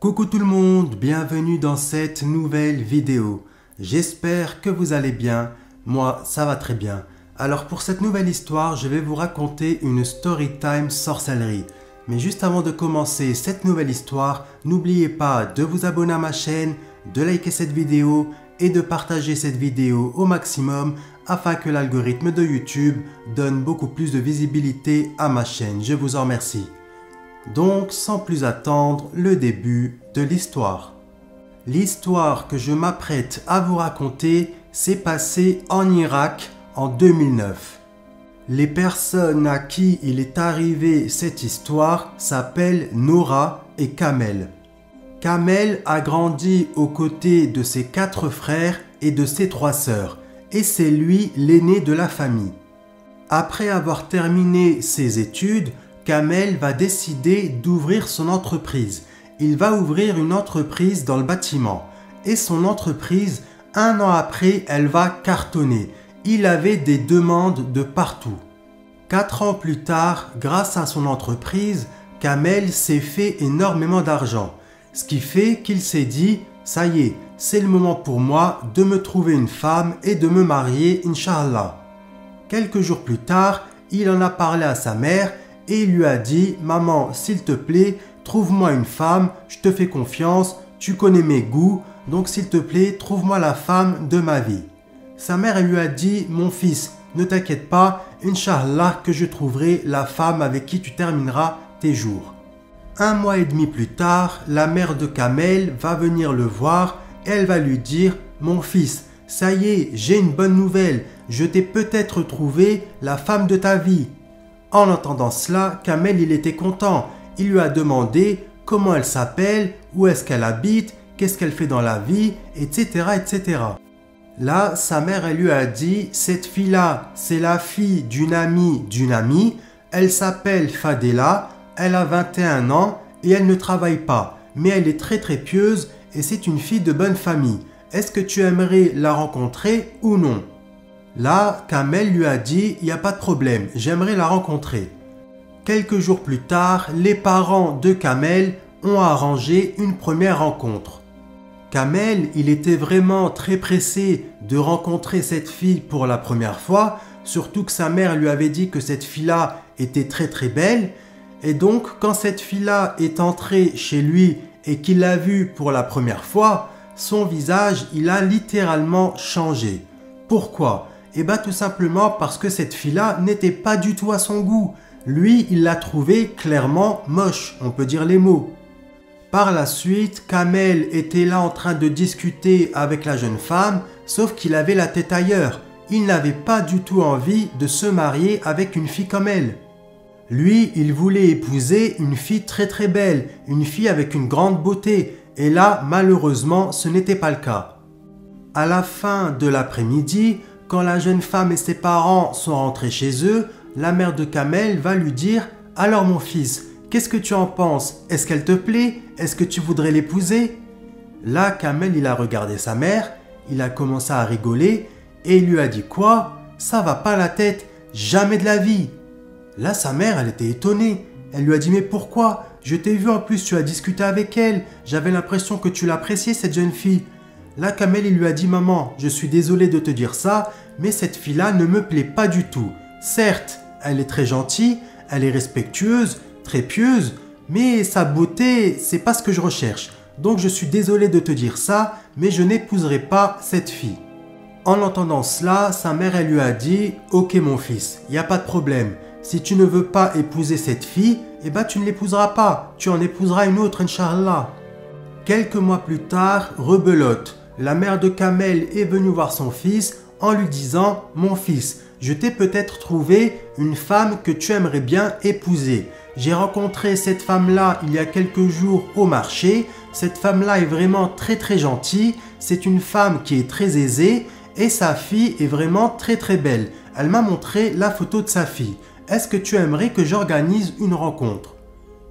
Coucou tout le monde, bienvenue dans cette nouvelle vidéo. J'espère que vous allez bien, moi ça va très bien. Alors pour cette nouvelle histoire, je vais vous raconter une story time sorcellerie. Mais juste avant de commencer cette nouvelle histoire, n'oubliez pas de vous abonner à ma chaîne, de liker cette vidéo et de partager cette vidéo au maximum afin que l'algorithme de YouTube donne beaucoup plus de visibilité à ma chaîne. Je vous en remercie. Donc, sans plus attendre, le début de l'histoire. L'histoire que je m'apprête à vous raconter s'est passée en Irak en 2009. Les personnes à qui il est arrivé cette histoire s'appellent Nora et Kamel. Kamel a grandi aux côtés de ses 4 frères et de ses 3 sœurs, et c'est lui l'aîné de la famille. Après avoir terminé ses études, Kamel va décider d'ouvrir son entreprise. Il va ouvrir une entreprise dans le bâtiment. Et son entreprise, 1 an après, elle va cartonner. Il avait des demandes de partout. 4 ans plus tard, grâce à son entreprise, Kamel s'est fait énormément d'argent. Ce qui fait qu'il s'est dit, ça y est, c'est le moment pour moi de me trouver une femme et de me marier, Inch'Allah. Quelques jours plus tard, il en a parlé à sa mère et il lui a dit « Maman, s'il te plaît, trouve-moi une femme, je te fais confiance, tu connais mes goûts, donc s'il te plaît, trouve-moi la femme de ma vie. » Sa mère elle lui a dit « Mon fils, ne t'inquiète pas, Inch'Allah que je trouverai la femme avec qui tu termineras tes jours. » 1 mois et demi plus tard, la mère de Kamel va venir le voir et elle va lui dire « Mon fils, ça y est, j'ai une bonne nouvelle, je t'ai peut-être trouvé la femme de ta vie. » En entendant cela, Kamel il était content. Il lui a demandé comment elle s'appelle, où est-ce qu'elle habite, qu'est-ce qu'elle fait dans la vie, etc., etc. Là, sa mère elle lui a dit « Cette fille-là, c'est la fille d'une amie, elle s'appelle Fadela, elle a 21 ans et elle ne travaille pas, mais elle est très très pieuse et c'est une fille de bonne famille. Est-ce que tu aimerais la rencontrer ou non ?» Là, Kamel lui a dit « Il n'y a pas de problème, j'aimerais la rencontrer. » Quelques jours plus tard, les parents de Kamel ont arrangé une première rencontre. Kamel, il était vraiment très pressé de rencontrer cette fille pour la première fois, surtout que sa mère lui avait dit que cette fille-là était très très belle. Et donc, quand cette fille-là est entrée chez lui et qu'il l'a vue pour la première fois, son visage, il a littéralement changé. Pourquoi ? Eh bien tout simplement parce que cette fille-là n'était pas du tout à son goût. Lui, il l'a trouvée clairement moche, on peut dire les mots. Par la suite, Kamel était là en train de discuter avec la jeune femme, sauf qu'il avait la tête ailleurs. Il n'avait pas du tout envie de se marier avec une fille comme elle. Lui, il voulait épouser une fille très très belle, une fille avec une grande beauté. Et là, malheureusement, ce n'était pas le cas. À la fin de l'après-midi, quand la jeune femme et ses parents sont rentrés chez eux, la mère de Kamel va lui dire « Alors mon fils, qu'est-ce que tu en penses? Est-ce qu'elle te plaît? Est-ce que tu voudrais l'épouser ?» Là, Kamel, il a regardé sa mère, il a commencé à rigoler et il lui a dit « Quoi? Ça va pas la tête, jamais de la vie !» Là, sa mère, elle était étonnée. Elle lui a dit « Mais pourquoi? Je t'ai vu en plus, tu as discuté avec elle. J'avais l'impression que tu l'appréciais, cette jeune fille. » Là, Kamel, il lui a dit « Maman, je suis désolé de te dire ça, mais cette fille-là ne me plaît pas du tout. Certes, elle est très gentille, elle est respectueuse, très pieuse, mais sa beauté, c'est pas ce que je recherche. Donc je suis désolé de te dire ça, mais je n'épouserai pas cette fille. » En entendant cela, sa mère, elle lui a dit « Ok mon fils, il n'y a pas de problème. Si tu ne veux pas épouser cette fille, eh ben tu ne l'épouseras pas. Tu en épouseras une autre, Inch'Allah. » Quelques mois plus tard, rebelote. La mère de Kamel est venue voir son fils en lui disant « Mon fils, je t'ai peut-être trouvé une femme que tu aimerais bien épouser. J'ai rencontré cette femme-là il y a quelques jours au marché. Cette femme-là est vraiment très très gentille. C'est une femme qui est très aisée et sa fille est vraiment très très belle. Elle m'a montré la photo de sa fille. Est-ce que tu aimerais que j'organise une rencontre ?»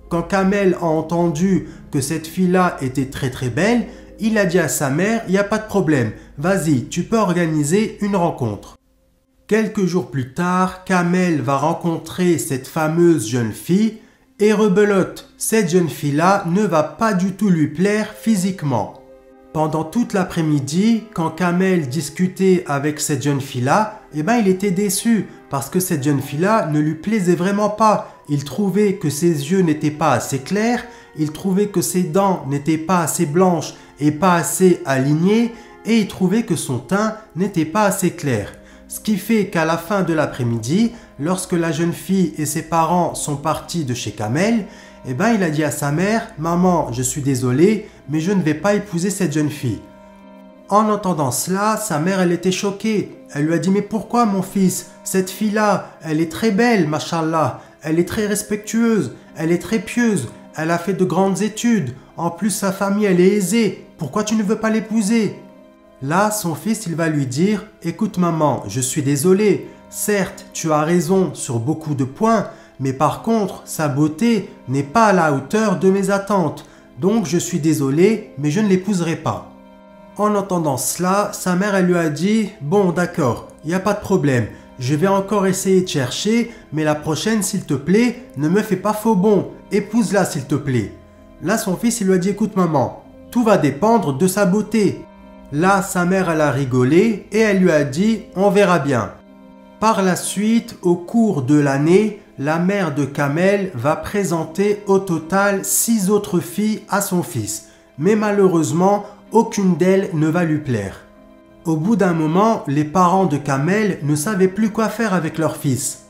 Quand Kamel a entendu que cette fille-là était très très belle, il a dit à sa mère « Il n'y a pas de problème, vas-y, tu peux organiser une rencontre. » Quelques jours plus tard, Kamel va rencontrer cette fameuse jeune fille Et rebelote, cette jeune fille-là ne va pas du tout lui plaire physiquement. Pendant toute l'après-midi, quand Kamel discutait avec cette jeune fille-là, il était déçu parce que cette jeune fille-là ne lui plaisait vraiment pas. Il trouvait que ses yeux n'étaient pas assez clairs, il trouvait que ses dents n'étaient pas assez blanches et pas assez alignées, et il trouvait que son teint n'était pas assez clair. Ce qui fait qu'à la fin de l'après-midi, lorsque la jeune fille et ses parents sont partis de chez Kamel, il a dit à sa mère « Maman, je suis désolé, mais je ne vais pas épouser cette jeune fille. » En entendant cela, sa mère, elle était choquée. Elle lui a dit « Mais pourquoi mon fils? Cette fille-là, elle est très belle, machallah. Elle est très respectueuse, elle est très pieuse, elle a fait de grandes études. En plus, sa famille, elle est aisée. Pourquoi tu ne veux pas l'épouser ?» Là, son fils, il va lui dire « Écoute maman, je suis désolé. Certes, tu as raison sur beaucoup de points, mais par contre, sa beauté n'est pas à la hauteur de mes attentes. Donc, je suis désolé, mais je ne l'épouserai pas. » En entendant cela, sa mère, elle lui a dit « Bon, d'accord, il n'y a pas de problème. Je vais encore essayer de chercher, mais la prochaine, s'il te plaît, ne me fais pas faux bon. Épouse-la, s'il te plaît. » Là, son fils, il lui a dit « Écoute maman, tout va dépendre de sa beauté. » Là, sa mère, elle a rigolé et elle lui a dit « On verra bien. » Par la suite, au cours de l'année, la mère de Kamel va présenter au total 6 autres filles à son fils. Mais malheureusement, aucune d'elles ne va lui plaire. Au bout d'un moment, les parents de Kamel ne savaient plus quoi faire avec leur fils.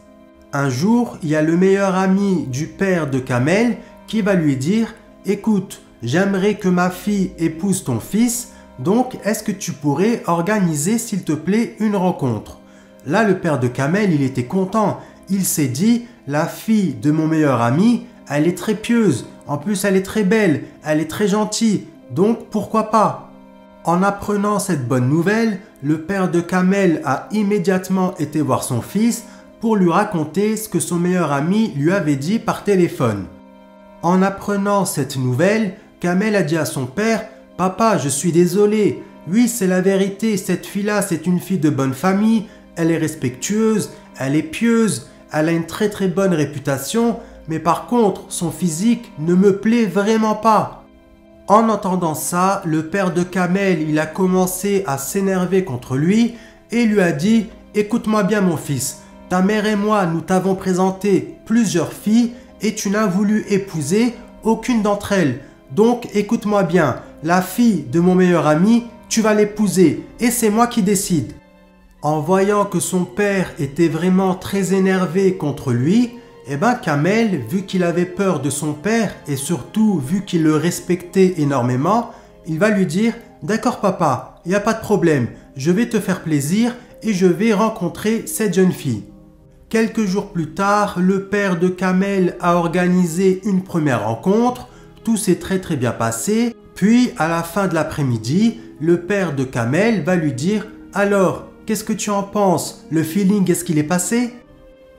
Un jour, il y a le meilleur ami du père de Kamel qui va lui dire « Écoute, j'aimerais que ma fille épouse ton fils, donc est-ce que tu pourrais organiser s'il te plaît une rencontre ?» Là, le père de Kamel, il était content. Il s'est dit « La fille de mon meilleur ami, elle est très pieuse, en plus elle est très belle, elle est très gentille, donc pourquoi pas ?» En apprenant cette bonne nouvelle, le père de Kamel a immédiatement été voir son fils pour lui raconter ce que son meilleur ami lui avait dit par téléphone. En apprenant cette nouvelle, Kamel a dit à son père « Papa, je suis désolé. Oui, c'est la vérité, cette fille-là, c'est une fille de bonne famille, elle est respectueuse, elle est pieuse, elle a une très très bonne réputation, mais par contre, son physique ne me plaît vraiment pas. » En entendant ça, le père de Kamel, il a commencé à s'énerver contre lui et lui a dit « Écoute-moi bien mon fils, ta mère et moi, nous t'avons présenté plusieurs filles et tu n'as voulu épouser aucune d'entre elles. Donc écoute-moi bien, la fille de mon meilleur ami, tu vas l'épouser et c'est moi qui décide. » En voyant que son père était vraiment très énervé contre lui, Kamel, vu qu'il avait peur de son père et surtout vu qu'il le respectait énormément, il va lui dire « D'accord papa, il n'y a pas de problème, je vais te faire plaisir et je vais rencontrer cette jeune fille. » Quelques jours plus tard, le père de Kamel a organisé une première rencontre, tout s'est très très bien passé, puis à la fin de l'après-midi, le père de Kamel va lui dire « Alors, qu'est-ce que tu en penses? Le feeling, est-ce qu'il est passé ?»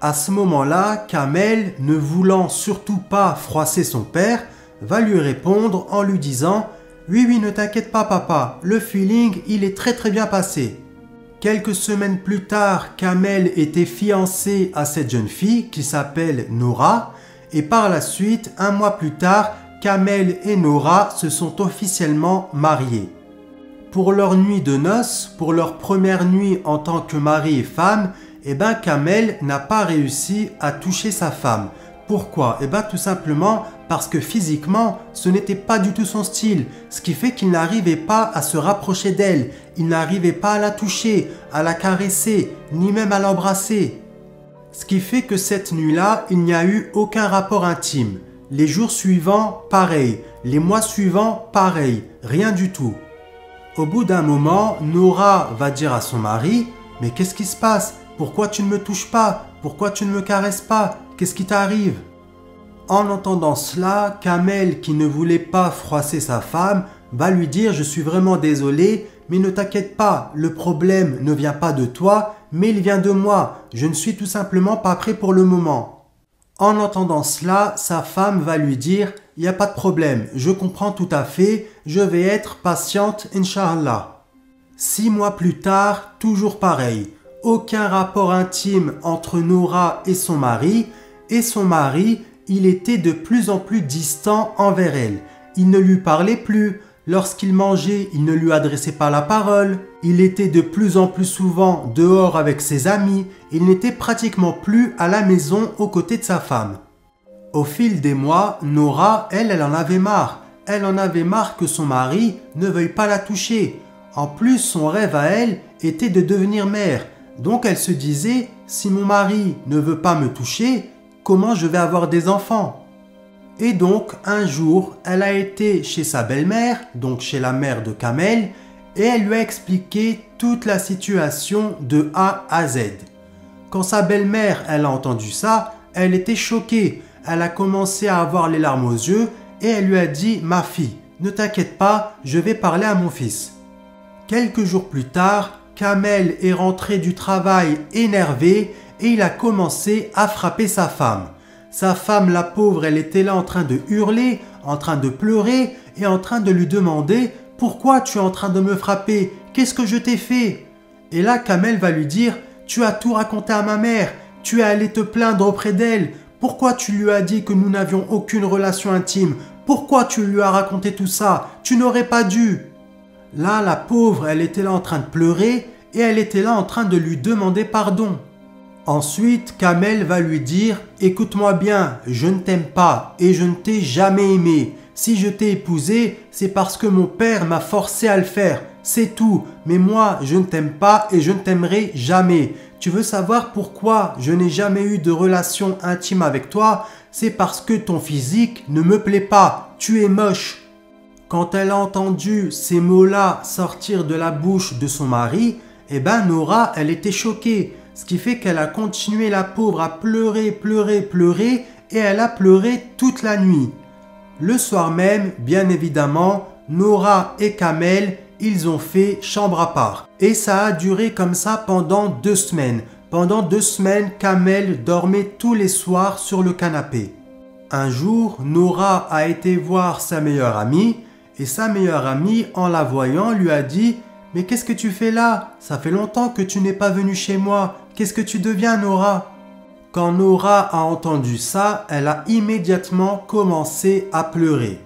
À ce moment-là, Kamel, ne voulant surtout pas froisser son père, va lui répondre en lui disant « Oui, oui, ne t'inquiète pas papa, le feeling, il est très très bien passé. » Quelques semaines plus tard, Kamel était fiancé à cette jeune fille qui s'appelle Nora et par la suite, un mois plus tard, Kamel et Nora se sont officiellement mariés. Pour leur nuit de noces, pour leur première nuit en tant que mari et femme, Kamel n'a pas réussi à toucher sa femme. Pourquoi? Tout simplement parce que physiquement, ce n'était pas du tout son style, ce qui fait qu'il n'arrivait pas à se rapprocher d'elle, il n'arrivait pas à la toucher, à la caresser, ni même à l'embrasser. Ce qui fait que cette nuit-là, il n'y a eu aucun rapport intime. Les jours suivants, pareil. Les mois suivants, pareil. Rien du tout. Au bout d'un moment, Nora va dire à son mari « Mais qu'est-ce qui se passe? Pourquoi tu ne me touches pas? Pourquoi tu ne me caresses pas? Qu'est-ce qui t'arrive ?» En entendant cela, Kamel, qui ne voulait pas froisser sa femme, va lui dire « Je suis vraiment désolé, mais ne t'inquiète pas, le problème ne vient pas de toi, mais il vient de moi. Je ne suis tout simplement pas prêt pour le moment. » En entendant cela, sa femme va lui dire « Il n'y a pas de problème, je comprends tout à fait, je vais être patiente, Inch'Allah. » 6 mois plus tard, toujours pareil. Aucun rapport intime entre Nora et son mari il était de plus en plus distant envers elle. Il ne lui parlait plus. Lorsqu'il mangeait, il ne lui adressait pas la parole. Il était de plus en plus souvent dehors avec ses amis. Il n'était pratiquement plus à la maison aux côtés de sa femme. Au fil des mois, Nora, elle en avait marre. Elle en avait marre que son mari ne veuille pas la toucher. En plus, son rêve à elle était de devenir mère. Donc elle se disait, si mon mari ne veut pas me toucher, comment je vais avoir des enfants ? Et donc, un jour, elle a été chez sa belle-mère, donc chez la mère de Kamel, et elle lui a expliqué toute la situation de A à Z. Quand sa belle-mère, elle a entendu ça, elle était choquée. Elle a commencé à avoir les larmes aux yeux et elle lui a dit « Ma fille, ne t'inquiète pas, je vais parler à mon fils. » Quelques jours plus tard, Kamel est rentré du travail énervé et il a commencé à frapper sa femme. Sa femme, la pauvre, elle était là en train de hurler, en train de pleurer et en train de lui demander « Pourquoi tu es en train de me frapper? Qu'est-ce que je t'ai fait ?» Et là, Kamel va lui dire « Tu as tout raconté à ma mère, tu es allé te plaindre auprès d'elle. Pourquoi tu lui as dit que nous n'avions aucune relation intime? Pourquoi tu lui as raconté tout ça? Tu n'aurais pas dû. » Là, la pauvre, elle était là en train de pleurer et elle était là en train de lui demander pardon. Ensuite, Kamel va lui dire « Écoute-moi bien, je ne t'aime pas et je ne t'ai jamais aimé. Si je t'ai épousé, c'est parce que mon père m'a forcé à le faire. C'est tout. Mais moi, je ne t'aime pas et je ne t'aimerai jamais. Tu veux savoir pourquoi je n'ai jamais eu de relation intime avec toi? C'est parce que ton physique ne me plaît pas. Tu es moche. » Quand elle a entendu ces mots-là sortir de la bouche de son mari, eh ben Nora, elle était choquée. Ce qui fait qu'elle a continué, la pauvre, à pleurer, pleurer, pleurer et elle a pleuré toute la nuit. Le soir même, bien évidemment, Nora et Kamel, ils ont fait chambre à part. Et ça a duré comme ça pendant 2 semaines. Pendant 2 semaines, Kamel dormait tous les soirs sur le canapé. Un jour, Nora a été voir sa meilleure amie et sa meilleure amie, en la voyant, lui a dit « Mais qu'est-ce que tu fais là? Ça fait longtemps que tu n'es pas venue chez moi. Qu'est-ce que tu deviens, Nora ?» Quand Nora a entendu ça, elle a immédiatement commencé à pleurer.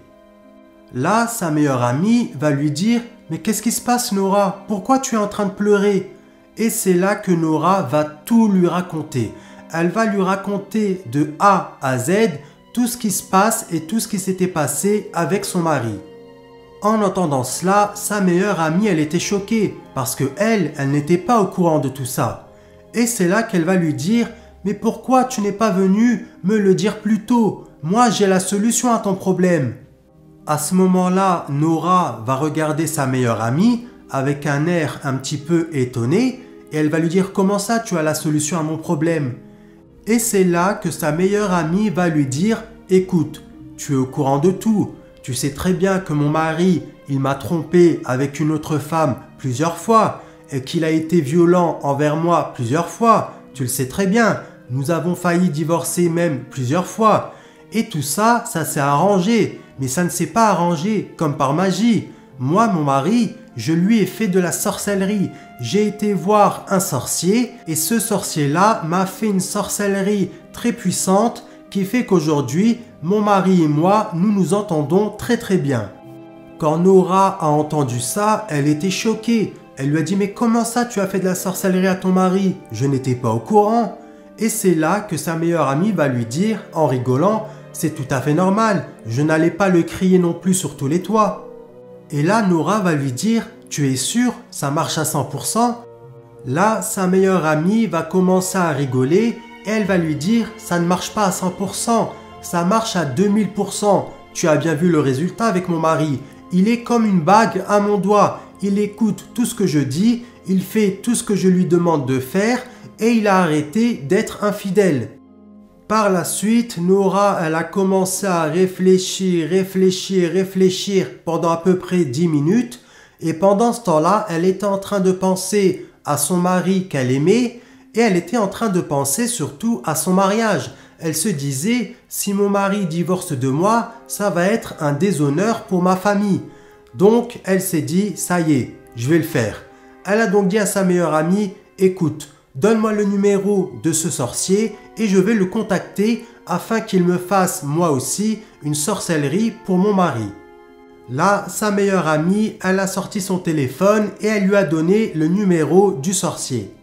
Là, sa meilleure amie va lui dire « Mais qu'est-ce qui se passe, Nora? Pourquoi tu es en train de pleurer ?» Et c'est là que Nora va tout lui raconter. Elle va lui raconter de A à Z tout ce qui se passe et tout ce qui s'était passé avec son mari. En entendant cela, sa meilleure amie, elle était choquée parce que elle n'était pas au courant de tout ça. Et c'est là qu'elle va lui dire « Mais pourquoi tu n'es pas venu me le dire plus tôt? Moi, j'ai la solution à ton problème. » À ce moment-là, Nora va regarder sa meilleure amie avec un air un petit peu étonné et elle va lui dire « Comment ça, tu as la solution à mon problème ?» Et c'est là que sa meilleure amie va lui dire « Écoute, tu es au courant de tout. Tu sais très bien que mon mari, il m'a trompé avec une autre femme plusieurs fois et qu'il a été violent envers moi plusieurs fois. Tu le sais très bien. Nous avons failli divorcer même plusieurs fois. Et tout ça, ça s'est arrangé. Mais ça ne s'est pas arrangé comme par magie. Moi, mon mari, je lui ai fait de la sorcellerie. J'ai été voir un sorcier et ce sorcier-là m'a fait une sorcellerie très puissante qui fait qu'aujourd'hui, mon mari et moi, nous nous entendons très très bien. » Quand Nora a entendu ça, elle était choquée. Elle lui a dit « Mais comment ça tu as fait de la sorcellerie à ton mari? Je n'étais pas au courant. » Et c'est là que sa meilleure amie va lui dire, en rigolant, « C'est tout à fait normal, je n'allais pas le crier non plus sur tous les toits. » Et là, Nora va lui dire « Tu es sûr? Ça marche à 100%? » Là, sa meilleure amie va commencer à rigoler et elle va lui dire « Ça ne marche pas à 100%, ça marche à 2000%. Tu as bien vu le résultat avec mon mari. Il est comme une bague à mon doigt. Il écoute tout ce que je dis, il fait tout ce que je lui demande de faire et il a arrêté d'être infidèle. » Par la suite, Nora, elle a commencé à réfléchir pendant à peu près 10 minutes. Et pendant ce temps-là, elle était en train de penser à son mari qu'elle aimait et elle était en train de penser surtout à son mariage. Elle se disait, si mon mari divorce de moi, ça va être un déshonneur pour ma famille. Donc, elle s'est dit, ça y est, je vais le faire. Elle a donc dit à sa meilleure amie, écoute, donne-moi le numéro de ce sorcier et je vais le contacter afin qu'il me fasse moi aussi une sorcellerie pour mon mari. » Là, sa meilleure amie, elle a sorti son téléphone et elle lui a donné le numéro du sorcier.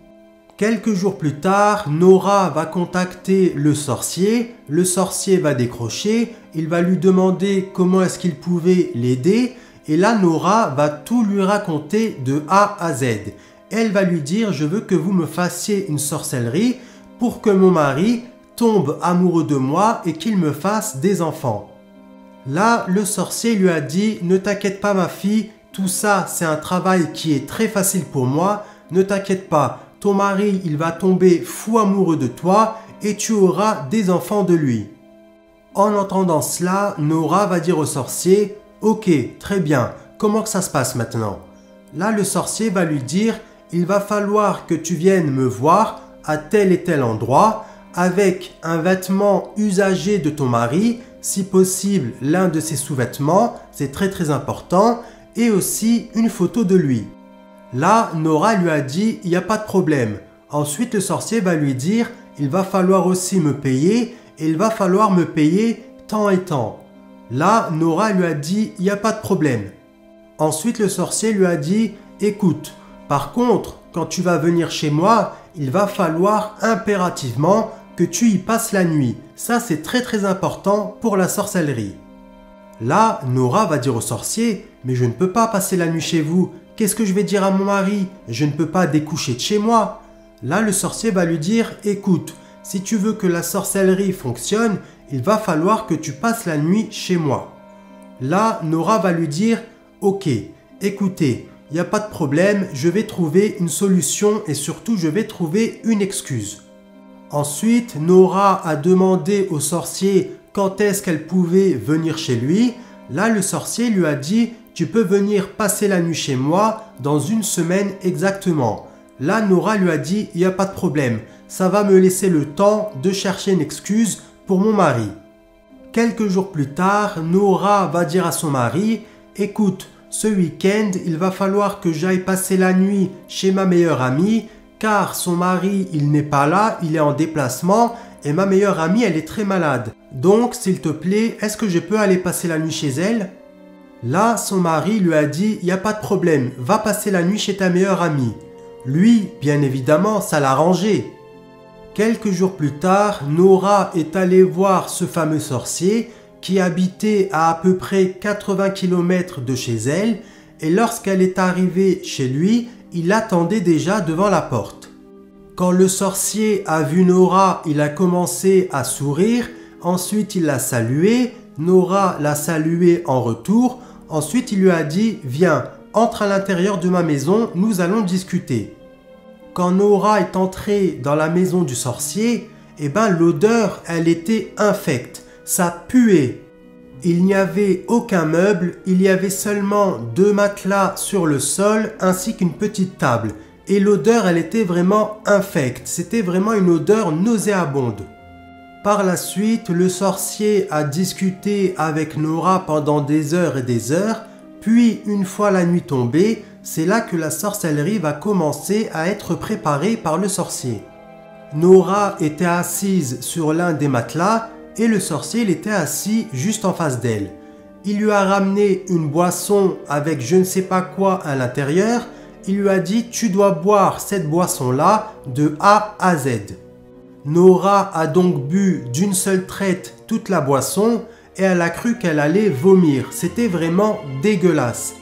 Quelques jours plus tard, Nora va contacter le sorcier va décrocher, il va lui demander comment est-ce qu'il pouvait l'aider et là Nora va tout lui raconter de A à Z. Elle va lui dire « Je veux que vous me fassiez une sorcellerie pour que mon mari tombe amoureux de moi et qu'il me fasse des enfants. » Là, le sorcier lui a dit « Ne t'inquiète pas ma fille, tout ça c'est un travail qui est très facile pour moi, ne t'inquiète pas. Ton mari, il va tomber fou amoureux de toi et tu auras des enfants de lui. » En entendant cela, Nora va dire au sorcier « Ok, très bien, comment que ça se passe maintenant ?» Là, le sorcier va lui dire « Il va falloir que tu viennes me voir à tel et tel endroit avec un vêtement usagé de ton mari, si possible l'un de ses sous-vêtements, c'est très important, et aussi une photo de lui. » Là, Nora lui a dit « Il n'y a pas de problème. » Ensuite, le sorcier va lui dire « Il va falloir aussi me payer et il va falloir me payer tant et tant. » Là, Nora lui a dit « Il n'y a pas de problème. » Ensuite, le sorcier lui a dit « Écoute, par contre, quand tu vas venir chez moi, il va falloir impérativement que tu y passes la nuit. Ça, c'est très important pour la sorcellerie. » Là, Nora va dire au sorcier « Mais je ne peux pas passer la nuit chez vous. Qu'est-ce que je vais dire à mon mari? Je ne peux pas découcher de chez moi. » Là, le sorcier va lui dire « Écoute, si tu veux que la sorcellerie fonctionne, il va falloir que tu passes la nuit chez moi. » Là, Nora va lui dire « Ok, écoutez, il n'y a pas de problème, je vais trouver une solution et surtout je vais trouver une excuse. » Ensuite, Nora a demandé au sorcier quand est-ce qu'elle pouvait venir chez lui. Là, le sorcier lui a dit « Tu peux venir passer la nuit chez moi dans une semaine exactement. » Là, Nora lui a dit « Il n'y a pas de problème, ça va me laisser le temps de chercher une excuse pour mon mari. » Quelques jours plus tard, Nora va dire à son mari « Écoute, ce week-end, il va falloir que j'aille passer la nuit chez ma meilleure amie car son mari, il n'est pas là, il est en déplacement et ma meilleure amie, elle est très malade. Donc, s'il te plaît, est-ce que je peux aller passer la nuit chez elle ?» Là, son mari lui a dit « Il n'y a pas de problème, va passer la nuit chez ta meilleure amie. » Lui, bien évidemment, ça l'a arrangé. Quelques jours plus tard, Nora est allée voir ce fameux sorcier qui habitait à peu près 80 km de chez elle et lorsqu'elle est arrivée chez lui, il attendait déjà devant la porte. Quand le sorcier a vu Nora, il a commencé à sourire, ensuite il l'a saluée, Nora l'a salué en retour, ensuite il lui a dit « Viens, entre à l'intérieur de ma maison, nous allons discuter. » Quand Nora est entrée dans la maison du sorcier, eh ben l'odeur, elle était infecte, ça puait. Il n'y avait aucun meuble, il y avait seulement 2 matelas sur le sol ainsi qu'une petite table. Et l'odeur, elle était vraiment infecte, c'était vraiment une odeur nauséabonde. Par la suite, le sorcier a discuté avec Nora pendant des heures et des heures, puis une fois la nuit tombée, c'est là que la sorcellerie va commencer à être préparée par le sorcier. Nora était assise sur l'un des matelas et le sorcier il était assis juste en face d'elle. Il lui a ramené une boisson avec je ne sais pas quoi à l'intérieur. Il lui a dit « Tu dois boire cette boisson-là de A à Z. » Nora a donc bu d'une seule traite toute la boisson et elle a cru qu'elle allait vomir. C'était vraiment dégueulasse.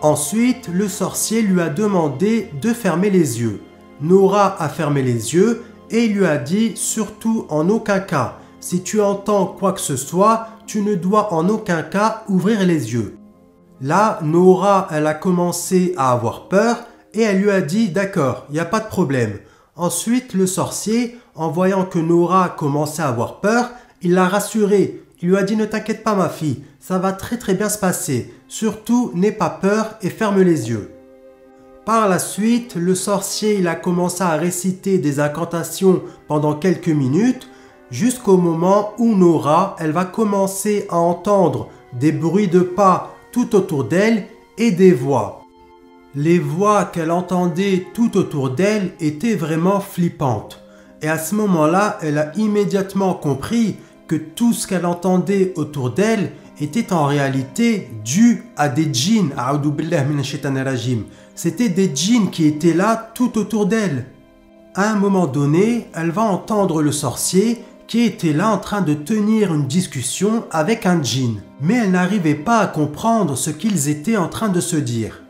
Ensuite, le sorcier lui a demandé de fermer les yeux. Nora a fermé les yeux et il lui a dit « Surtout en aucun cas. Si tu entends quoi que ce soit, tu ne dois en aucun cas ouvrir les yeux. » Là, Nora, elle a commencé à avoir peur et elle lui a dit « D'accord, il n'y a pas de problème. » Ensuite, le sorcier, en voyant que Nora commençait à avoir peur, il l'a rassurée. Il lui a dit « Ne t'inquiète pas ma fille, ça va très bien se passer. Surtout, n'aie pas peur et ferme les yeux. » Par la suite, le sorcier il a commencé à réciter des incantations pendant quelques minutes jusqu'au moment où Nora, elle va commencer à entendre des bruits de pas tout autour d'elle et des voix. Les voix qu'elle entendait tout autour d'elle étaient vraiment flippantes. Et à ce moment-là, elle a immédiatement compris que tout ce qu'elle entendait autour d'elle était en réalité dû à des djinns. A'oudou billah minash shaitanir rajim. C'était des djinns qui étaient là tout autour d'elle. À un moment donné, elle va entendre le sorcier qui était là en train de tenir une discussion avec un djinn. Mais elle n'arrivait pas à comprendre ce qu'ils étaient en train de se dire.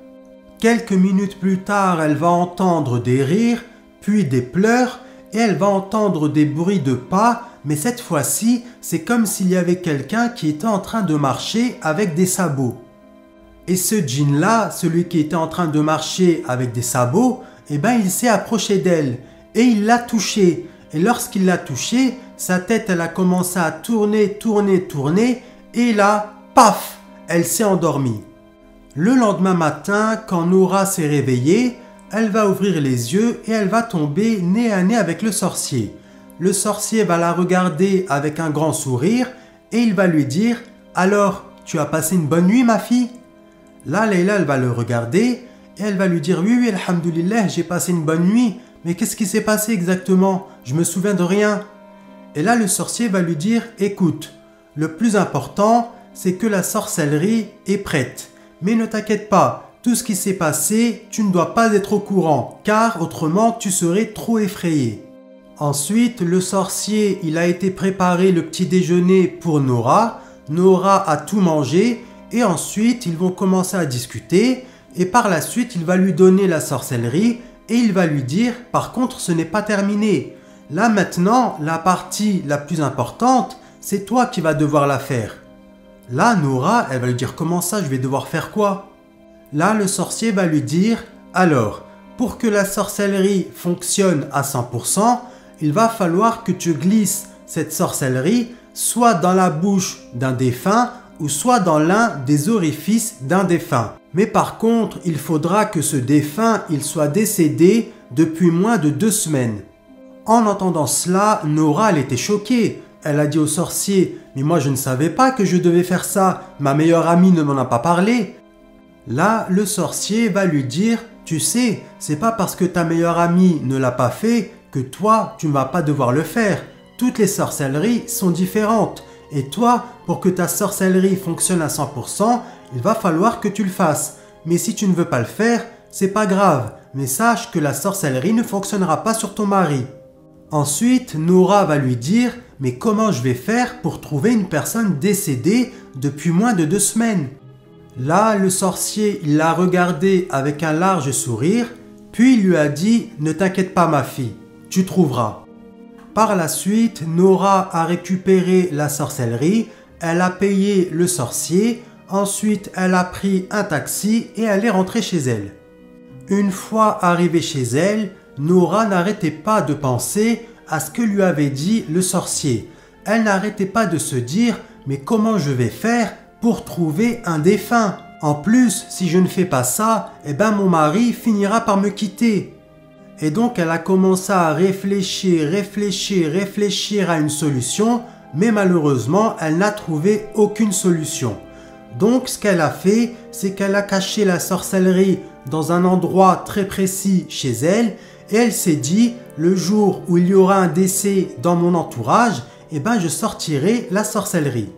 Quelques minutes plus tard, elle va entendre des rires, puis des pleurs, et elle va entendre des bruits de pas, mais cette fois-ci, c'est comme s'il y avait quelqu'un qui était en train de marcher avec des sabots. Et ce djinn-là, celui qui était en train de marcher avec des sabots, eh ben, il s'est approché d'elle, et il l'a touchée. Et lorsqu'il l'a touchée, sa tête, elle a commencé à tourner, et là, paf, elle s'est endormie. Le lendemain matin, quand Noura s'est réveillée, elle va ouvrir les yeux et elle va tomber nez à nez avec le sorcier. Le sorcier va la regarder avec un grand sourire et il va lui dire « Alors, tu as passé une bonne nuit, ma fille ?» Là, Leïla, elle va le regarder et elle va lui dire « Oui, alhamdoulilah, j'ai passé une bonne nuit, mais qu'est-ce qui s'est passé exactement? Je me souviens de rien. » Et là, le sorcier va lui dire « Écoute, le plus important, c'est que la sorcellerie est prête. Mais ne t'inquiète pas, tout ce qui s'est passé, tu ne dois pas être au courant, car autrement tu serais trop effrayé. » Ensuite, le sorcier, il a été préparé le petit déjeuner pour Noura. Noura a tout mangé et ensuite ils vont commencer à discuter et par la suite il va lui donner la sorcellerie et il va lui dire « Par contre, ce n'est pas terminé. Là maintenant, la partie la plus importante, c'est toi qui vas devoir la faire. » Là, Noura, elle va lui dire « Comment ça, je vais devoir faire quoi ?» Là, le sorcier va lui dire « Alors, pour que la sorcellerie fonctionne à 100%, il va falloir que tu glisses cette sorcellerie soit dans la bouche d'un défunt ou soit dans l'un des orifices d'un défunt. Mais par contre, il faudra que ce défunt il soit décédé depuis moins de 2 semaines. » En entendant cela, Noura, elle était choquée. Elle a dit au sorcier « Mais moi je ne savais pas que je devais faire ça, ma meilleure amie ne m'en a pas parlé. » Là, le sorcier va lui dire « Tu sais, c'est pas parce que ta meilleure amie ne l'a pas fait que toi, tu ne vas pas devoir le faire. Toutes les sorcelleries sont différentes. Et toi, pour que ta sorcellerie fonctionne à 100%, il va falloir que tu le fasses. Mais si tu ne veux pas le faire, c'est pas grave. Mais sache que la sorcellerie ne fonctionnera pas sur ton mari. » Ensuite, Noura va lui dire « Mais comment je vais faire pour trouver une personne décédée depuis moins de 2 semaines ?» Là, le sorcier, il l'a regardé avec un large sourire, puis il lui a dit « Ne t'inquiète pas ma fille, tu trouveras. » Par la suite, Noura a récupéré la sorcellerie, elle a payé le sorcier, ensuite elle a pris un taxi et elle est rentrée chez elle. Une fois arrivée chez elle, Noura n'arrêtait pas de penser à ce que lui avait dit le sorcier. Elle n'arrêtait pas de se dire « Mais comment je vais faire pour trouver un défunt? En plus, si je ne fais pas ça, eh ben mon mari finira par me quitter. » Et donc elle a commencé à réfléchir à une solution, mais malheureusement, elle n'a trouvé aucune solution. Donc ce qu'elle a fait, c'est qu'elle a caché la sorcellerie dans un endroit très précis chez elle, et elle s'est dit, le jour où il y aura un décès dans mon entourage, eh ben je sortirai la sorcellerie.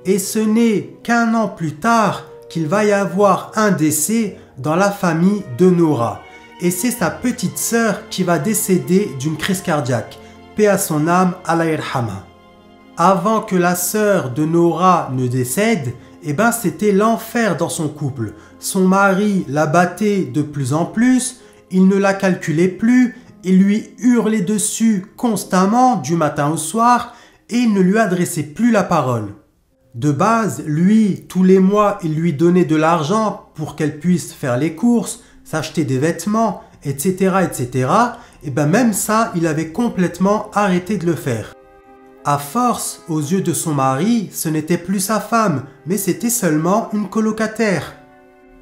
Et ce n'est qu'1 an plus tard qu'il va y avoir un décès dans la famille de Noura. Et c'est sa petite sœur qui va décéder d'une crise cardiaque. Paix à son âme, Allah yarhama. Avant que la sœur de Noura ne décède, eh ben c'était l'enfer dans son couple. Son mari la battait de plus en plus, il ne la calculait plus, il lui hurlait dessus constamment du matin au soir et il ne lui adressait plus la parole. De base, lui, tous les mois, il lui donnait de l'argent pour qu'elle puisse faire les courses, s'acheter des vêtements, etc., etc. Et ben même ça, il avait complètement arrêté de le faire. À force, aux yeux de son mari, ce n'était plus sa femme, mais c'était seulement une colocataire.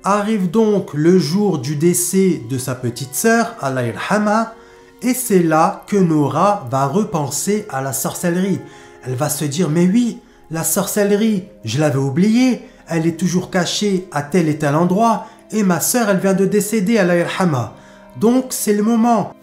Arrive donc le jour du décès de sa petite sœur, Allah yarhama, et c'est là que Noura va repenser à la sorcellerie. Elle va se dire, mais oui, la sorcellerie, je l'avais oubliée, elle est toujours cachée à tel et tel endroit, et ma sœur, elle vient de décéder, Allah yarhama. Donc c'est le moment.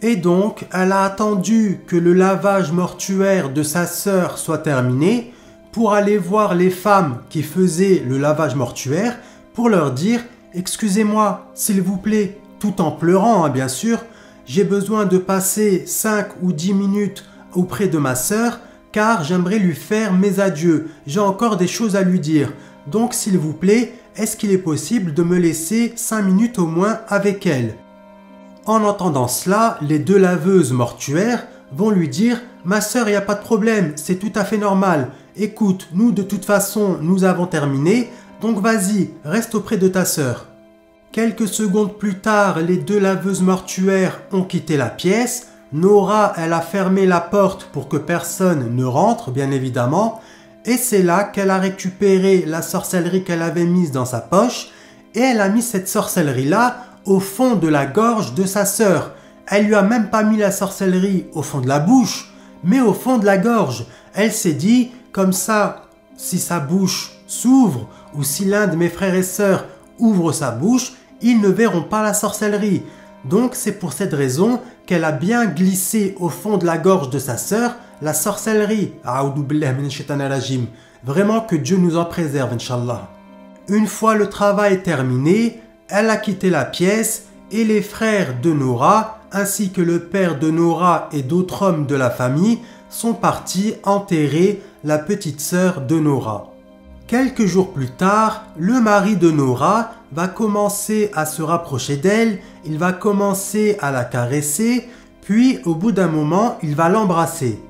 Et donc, elle a attendu que le lavage mortuaire de sa sœur soit terminé pour aller voir les femmes qui faisaient le lavage mortuaire pour leur dire « Excusez-moi, s'il vous plaît », tout en pleurant, bien sûr, « J'ai besoin de passer 5 ou 10 minutes auprès de ma sœur car j'aimerais lui faire mes adieux. J'ai encore des choses à lui dire. Donc, s'il vous plaît, est-ce qu'il est possible de me laisser 5 minutes au moins avec elle ?» En entendant cela, les deux laveuses mortuaires vont lui dire « Ma sœur, il n'y a pas de problème, c'est tout à fait normal. Écoute, nous de toute façon, nous avons terminé, donc vas-y, reste auprès de ta sœur. » Quelques secondes plus tard, les deux laveuses mortuaires ont quitté la pièce. Nora, elle a fermé la porte pour que personne ne rentre, bien évidemment. Et c'est là qu'elle a récupéré la sorcellerie qu'elle avait mise dans sa poche. Et elle a mis cette sorcellerie-là au fond de la gorge de sa sœur. Elle lui a même pas mis la sorcellerie au fond de la bouche, mais au fond de la gorge. Elle s'est dit, comme ça, si sa bouche s'ouvre, ou si l'un de mes frères et sœurs ouvre sa bouche, ils ne verront pas la sorcellerie. Donc c'est pour cette raison qu'elle a bien glissé au fond de la gorge de sa sœur la sorcellerie. Vraiment que Dieu nous en préserve, Inch'Allah. Une fois le travail terminé, elle a quitté la pièce et les frères de Nora, ainsi que le père de Nora et d'autres hommes de la famille, sont partis enterrer la petite sœur de Nora. Quelques jours plus tard, le mari de Nora va commencer à se rapprocher d'elle, il va commencer à la caresser, puis au bout d'un moment, il va l'embrasser.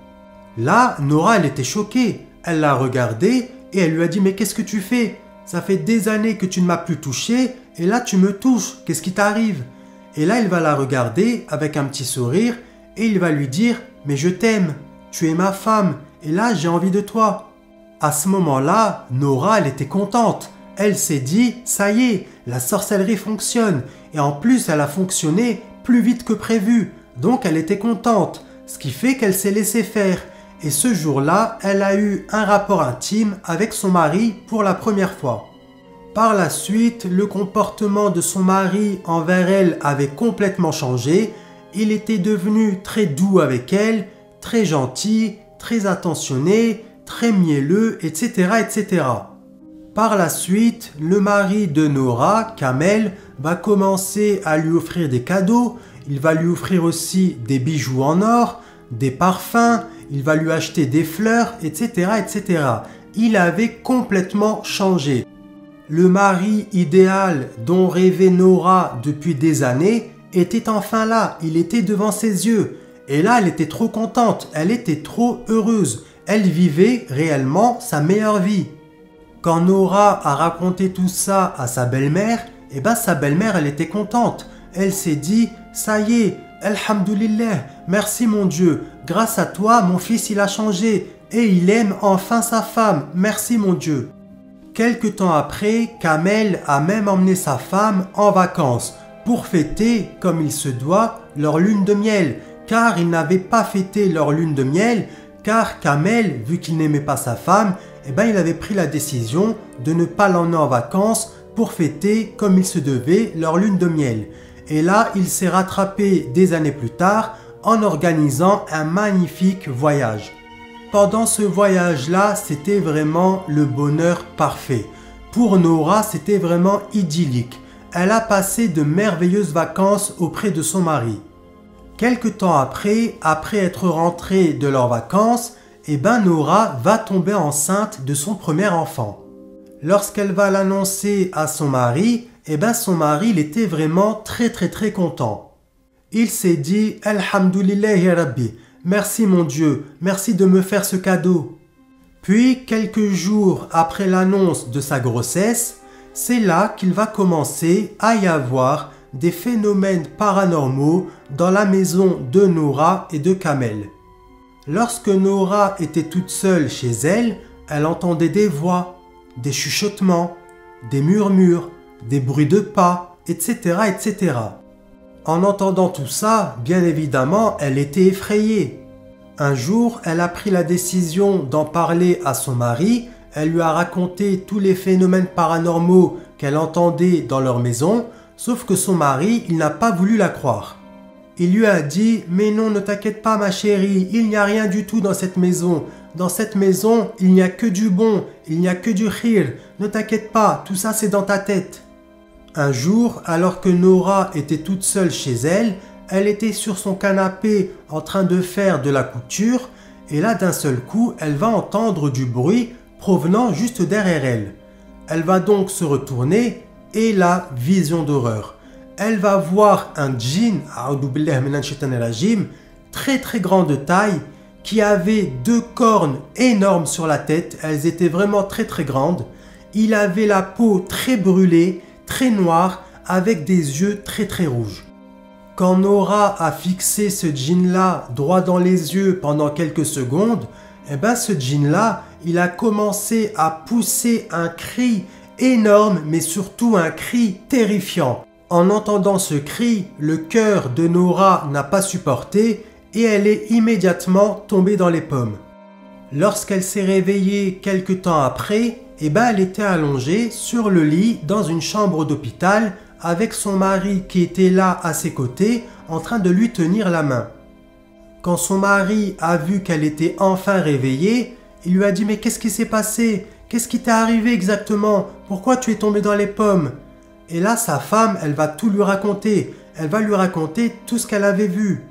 Là, Nora, elle était choquée. Elle l'a regardé et elle lui a dit « Mais qu'est-ce que tu fais ? Ça fait des années que tu ne m'as plus touché et là tu me touches, qu'est-ce qui t'arrive ?» Et là, il va la regarder avec un petit sourire et il va lui dire « Mais je t'aime, tu es ma femme et là j'ai envie de toi. » À ce moment-là, Nora, elle était contente. Elle s'est dit « Ça y est, la sorcellerie fonctionne. » Et en plus, elle a fonctionné plus vite que prévu. Donc, elle était contente. Ce qui fait qu'elle s'est laissée faire. Et ce jour-là, elle a eu un rapport intime avec son mari pour la première fois. Par la suite, le comportement de son mari envers elle avait complètement changé. Il était devenu très doux avec elle, très gentil, très attentionné, très mielleux, etc., etc. Par la suite, le mari de Nora, Kamel, va commencer à lui offrir des cadeaux. Il va lui offrir aussi des bijoux en or, des parfums, il va lui acheter des fleurs, etc., etc. Il avait complètement changé. Le mari idéal dont rêvait Nora depuis des années était enfin là, il était devant ses yeux. Et là, elle était trop contente, elle était trop heureuse. Elle vivait réellement sa meilleure vie. Quand Nora a raconté tout ça à sa belle-mère, sa belle-mère, elle était contente. Elle s'est dit, ça y est, Alhamdulillah, merci mon Dieu, grâce à toi, mon fils il a changé et il aime enfin sa femme, merci mon Dieu. Quelque temps après, Kamel a même emmené sa femme en vacances pour fêter, comme il se doit, leur lune de miel, car ils n'avaient pas fêté leur lune de miel, car Kamel, vu qu'il n'aimait pas sa femme, il avait pris la décision de ne pas l'emmener en vacances pour fêter comme il se devait leur lune de miel. Et là, il s'est rattrapé des années plus tard en organisant un magnifique voyage. Pendant ce voyage-là, c'était vraiment le bonheur parfait. Pour Nora, c'était vraiment idyllique. Elle a passé de merveilleuses vacances auprès de son mari. Quelque temps après être rentrée de leurs vacances, Nora va tomber enceinte de son premier enfant. Lorsqu'elle va l'annoncer à son mari, son mari il était vraiment très content. Il s'est dit « Alhamdulillah ya Rabbi, merci mon Dieu, merci de me faire ce cadeau. » Puis, quelques jours après l'annonce de sa grossesse, c'est là qu'il va commencer à y avoir des phénomènes paranormaux dans la maison de Nora et de Kamel. Lorsque Nora était toute seule chez elle, elle entendait des voix, des chuchotements, des murmures, des bruits de pas, etc., etc. En entendant tout ça, bien évidemment, elle était effrayée. Un jour, elle a pris la décision d'en parler à son mari. Elle lui a raconté tous les phénomènes paranormaux qu'elle entendait dans leur maison, sauf que son mari, il n'a pas voulu la croire. Il lui a dit « Mais non, ne t'inquiète pas ma chérie, il n'y a rien du tout dans cette maison. Dans cette maison, il n'y a que du bon, il n'y a que du khir. Ne t'inquiète pas, tout ça c'est dans ta tête. » Un jour, alors que Nora était toute seule chez elle, elle était sur son canapé en train de faire de la couture et là d'un seul coup, elle va entendre du bruit provenant juste derrière elle. Elle va donc se retourner et la vision d'horreur. Elle va voir un djinn, très grand de taille, qui avait 2 cornes énormes sur la tête. Elles étaient vraiment très grandes. Il avait la peau très brûlée, très noire, avec des yeux très rouges. Quand Nora a fixé ce djinn-là droit dans les yeux pendant quelques secondes, eh ben ce djinn-là, il a commencé à pousser un cri énorme, mais surtout un cri terrifiant. En entendant ce cri, le cœur de Nora n'a pas supporté et elle est immédiatement tombée dans les pommes. Lorsqu'elle s'est réveillée quelque temps après, eh ben elle était allongée sur le lit dans une chambre d'hôpital avec son mari qui était là à ses côtés en train de lui tenir la main. Quand son mari a vu qu'elle était enfin réveillée, il lui a dit « Mais qu'est-ce qui s'est passé? Qu'est-ce qui t'est arrivé exactement? Pourquoi tu es tombée dans les pommes ?» Et là, sa femme, elle va tout lui raconter. Elle va lui raconter tout ce qu'elle avait vu.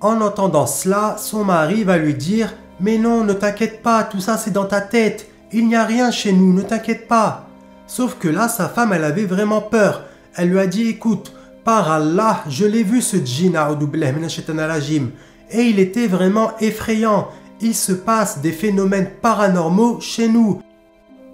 En entendant cela, son mari va lui dire « Mais non, ne t'inquiète pas, tout ça c'est dans ta tête. Il n'y a rien chez nous, ne t'inquiète pas. » Sauf que là, sa femme, elle avait vraiment peur. Elle lui a dit « Écoute, par Allah, je l'ai vu ce djinn, et il était vraiment effrayant. Il se passe des phénomènes paranormaux chez nous. »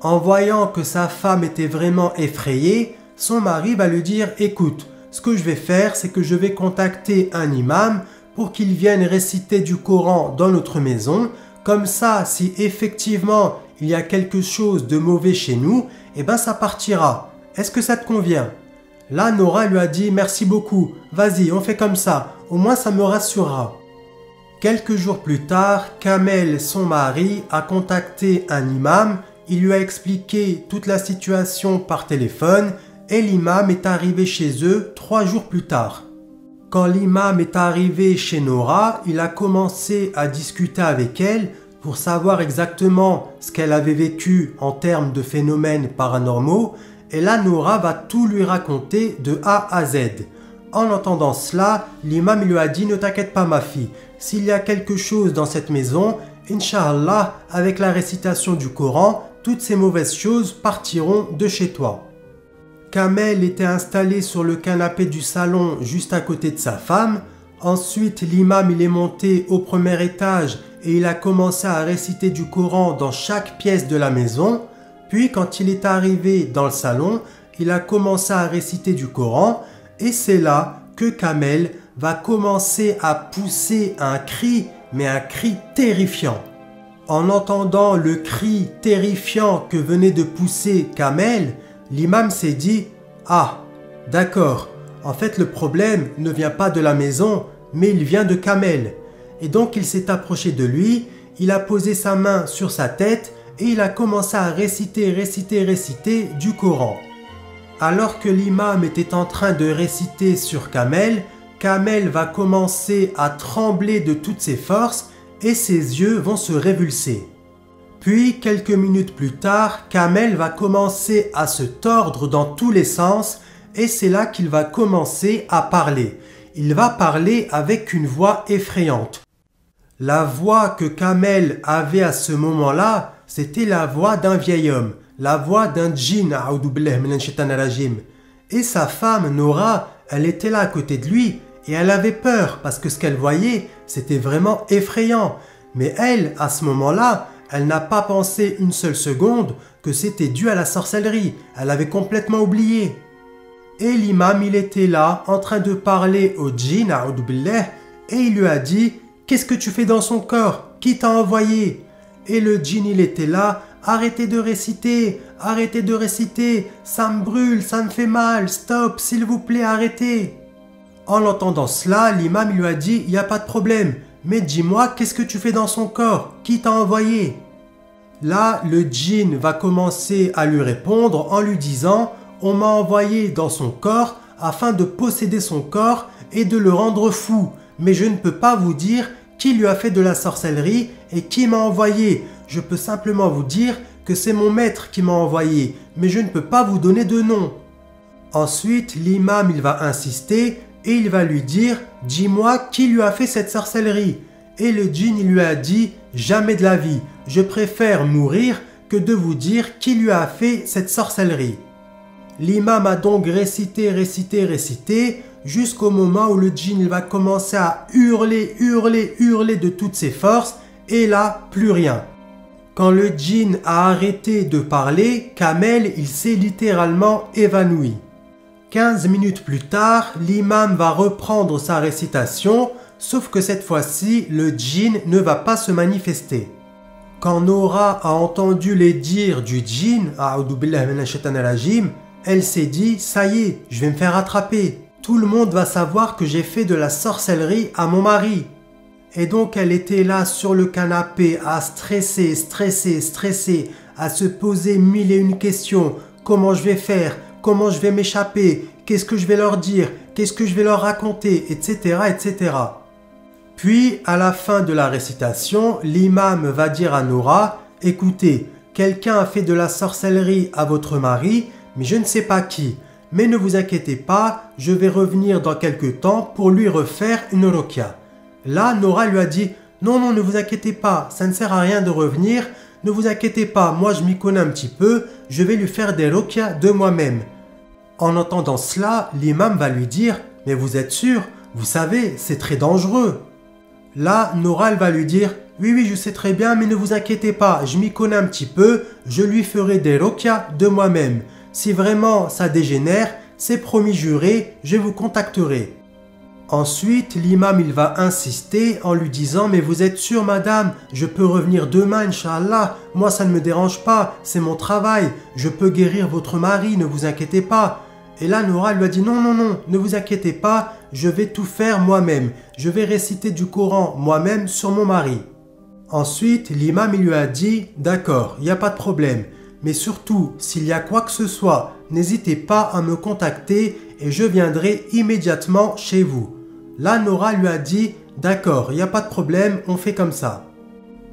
En voyant que sa femme était vraiment effrayée, son mari va lui dire « Écoute, ce que je vais faire, c'est que je vais contacter un imam pour qu'il vienne réciter du Coran dans notre maison. Comme ça, si effectivement il y a quelque chose de mauvais chez nous, eh ben ça partira. Est-ce que ça te convient ?» Là, Nora lui a dit « Merci beaucoup, vas-y, on fait comme ça, au moins ça me rassurera. » Quelques jours plus tard, Kamel, son mari, a contacté un imam. Il lui a expliqué toute la situation par téléphone et l'imam est arrivé chez eux 3 jours plus tard. Quand l'imam est arrivé chez Nora, il a commencé à discuter avec elle pour savoir exactement ce qu'elle avait vécu en termes de phénomènes paranormaux. Et là, Nora va tout lui raconter de A à Z. En entendant cela, l'imam lui a dit « Ne t'inquiète pas ma fille, s'il y a quelque chose dans cette maison, Inch'Allah, avec la récitation du Coran, toutes ces mauvaises choses partiront de chez toi. » Kamel était installé sur le canapé du salon juste à côté de sa femme. Ensuite, l'imam il est monté au premier étage et il a commencé à réciter du Coran dans chaque pièce de la maison. Puis quand il est arrivé dans le salon, il a commencé à réciter du Coran et c'est là que Kamel va commencer à pousser un cri, mais un cri terrifiant. En entendant le cri terrifiant que venait de pousser Kamel, l'imam s'est dit « Ah, d'accord, en fait le problème ne vient pas de la maison, mais il vient de Kamel. » Et donc il s'est approché de lui, il a posé sa main sur sa tête et il a commencé à réciter du Coran. Alors que l'imam était en train de réciter sur Kamel, Kamel va commencer à trembler de toutes ses forces et ses yeux vont se révulser. Puis, quelques minutes plus tard, Kamel va commencer à se tordre dans tous les sens et c'est là qu'il va commencer à parler. Il va parler avec une voix effrayante. La voix que Kamel avait à ce moment-là, c'était la voix d'un vieil homme, la voix d'un djinn, et sa femme, Nora, elle était là à côté de lui et elle avait peur parce que ce qu'elle voyait, c'était vraiment effrayant. Mais elle, à ce moment-là, elle n'a pas pensé une seule seconde que c'était dû à la sorcellerie. Elle avait complètement oublié. Et l'imam, il était là, en train de parler au djinn, et il lui a dit « Qu'est-ce que tu fais dans son corps? Qui t'a envoyé ?» Et le djinn, il était là « Arrêtez de réciter, ça me brûle, ça me fait mal, stop, s'il vous plaît, arrêtez !» En entendant cela, l'imam lui a dit « Il n'y a pas de problème, mais dis-moi, qu'est-ce que tu fais dans son corps? Qui t'a envoyé ?» Là, le djinn va commencer à lui répondre en lui disant « On m'a envoyé dans son corps afin de posséder son corps et de le rendre fou. Mais je ne peux pas vous dire qui lui a fait de la sorcellerie et qui m'a envoyé. Je peux simplement vous dire que c'est mon maître qui m'a envoyé, mais je ne peux pas vous donner de nom. » Ensuite, l'imam il va insister et il va lui dire « Dis-moi qui lui a fait cette sorcellerie ?» Et le djinn il lui a dit « Jamais de la vie, je préfère mourir que de vous dire qui lui a fait cette sorcellerie. » L'imam a donc récité jusqu'au moment où le djinn il va commencer à hurler de toutes ses forces et là, plus rien. Quand le djinn a arrêté de parler, Kamel il s'est littéralement évanoui. 15 minutes plus tard, l'imam va reprendre sa récitation, sauf que cette fois-ci, le djinn ne va pas se manifester. Quand Nora a entendu les dires du djinn, elle s'est dit « Ça y est, je vais me faire attraper. Tout le monde va savoir que j'ai fait de la sorcellerie à mon mari. » Et donc elle était là sur le canapé à stresser, à se poser mille et une questions. Comment je vais faire? Comment je vais m'échapper? Qu'est-ce que je vais leur dire? Qu'est-ce que je vais leur raconter? Etc. etc. Puis, à la fin de la récitation, l'imam va dire à Nora « Écoutez, quelqu'un a fait de la sorcellerie à votre mari, mais je ne sais pas qui. Mais ne vous inquiétez pas, je vais revenir dans quelques temps pour lui refaire une ruqya. » Là, Nora lui a dit « Non, ne vous inquiétez pas, ça ne sert à rien de revenir. Ne vous inquiétez pas, moi je m'y connais un petit peu, je vais lui faire des ruqya de moi-même. » En entendant cela, l'imam va lui dire « Mais vous êtes sûr? Vous savez, c'est très dangereux. » Là, Nora elle va lui dire « Oui, je sais très bien, mais ne vous inquiétez pas, je m'y connais un petit peu, je lui ferai des ruqya de moi-même. Si vraiment ça dégénère, c'est promis juré, je vous contacterai. » Ensuite, l'imam il va insister en lui disant « Mais vous êtes sûre madame, je peux revenir demain, Inch'Allah, moi ça ne me dérange pas, c'est mon travail, je peux guérir votre mari, ne vous inquiétez pas. » Et là, Nora lui a dit « Non, ne vous inquiétez pas, je vais tout faire moi-même, je vais réciter du Coran moi-même sur mon mari. » Ensuite, l'imam il lui a dit « D'accord, il n'y a pas de problème, mais surtout, s'il y a quoi que ce soit, n'hésitez pas à me contacter et je viendrai immédiatement chez vous. » Là, Nora lui a dit « D'accord, il n'y a pas de problème, on fait comme ça. »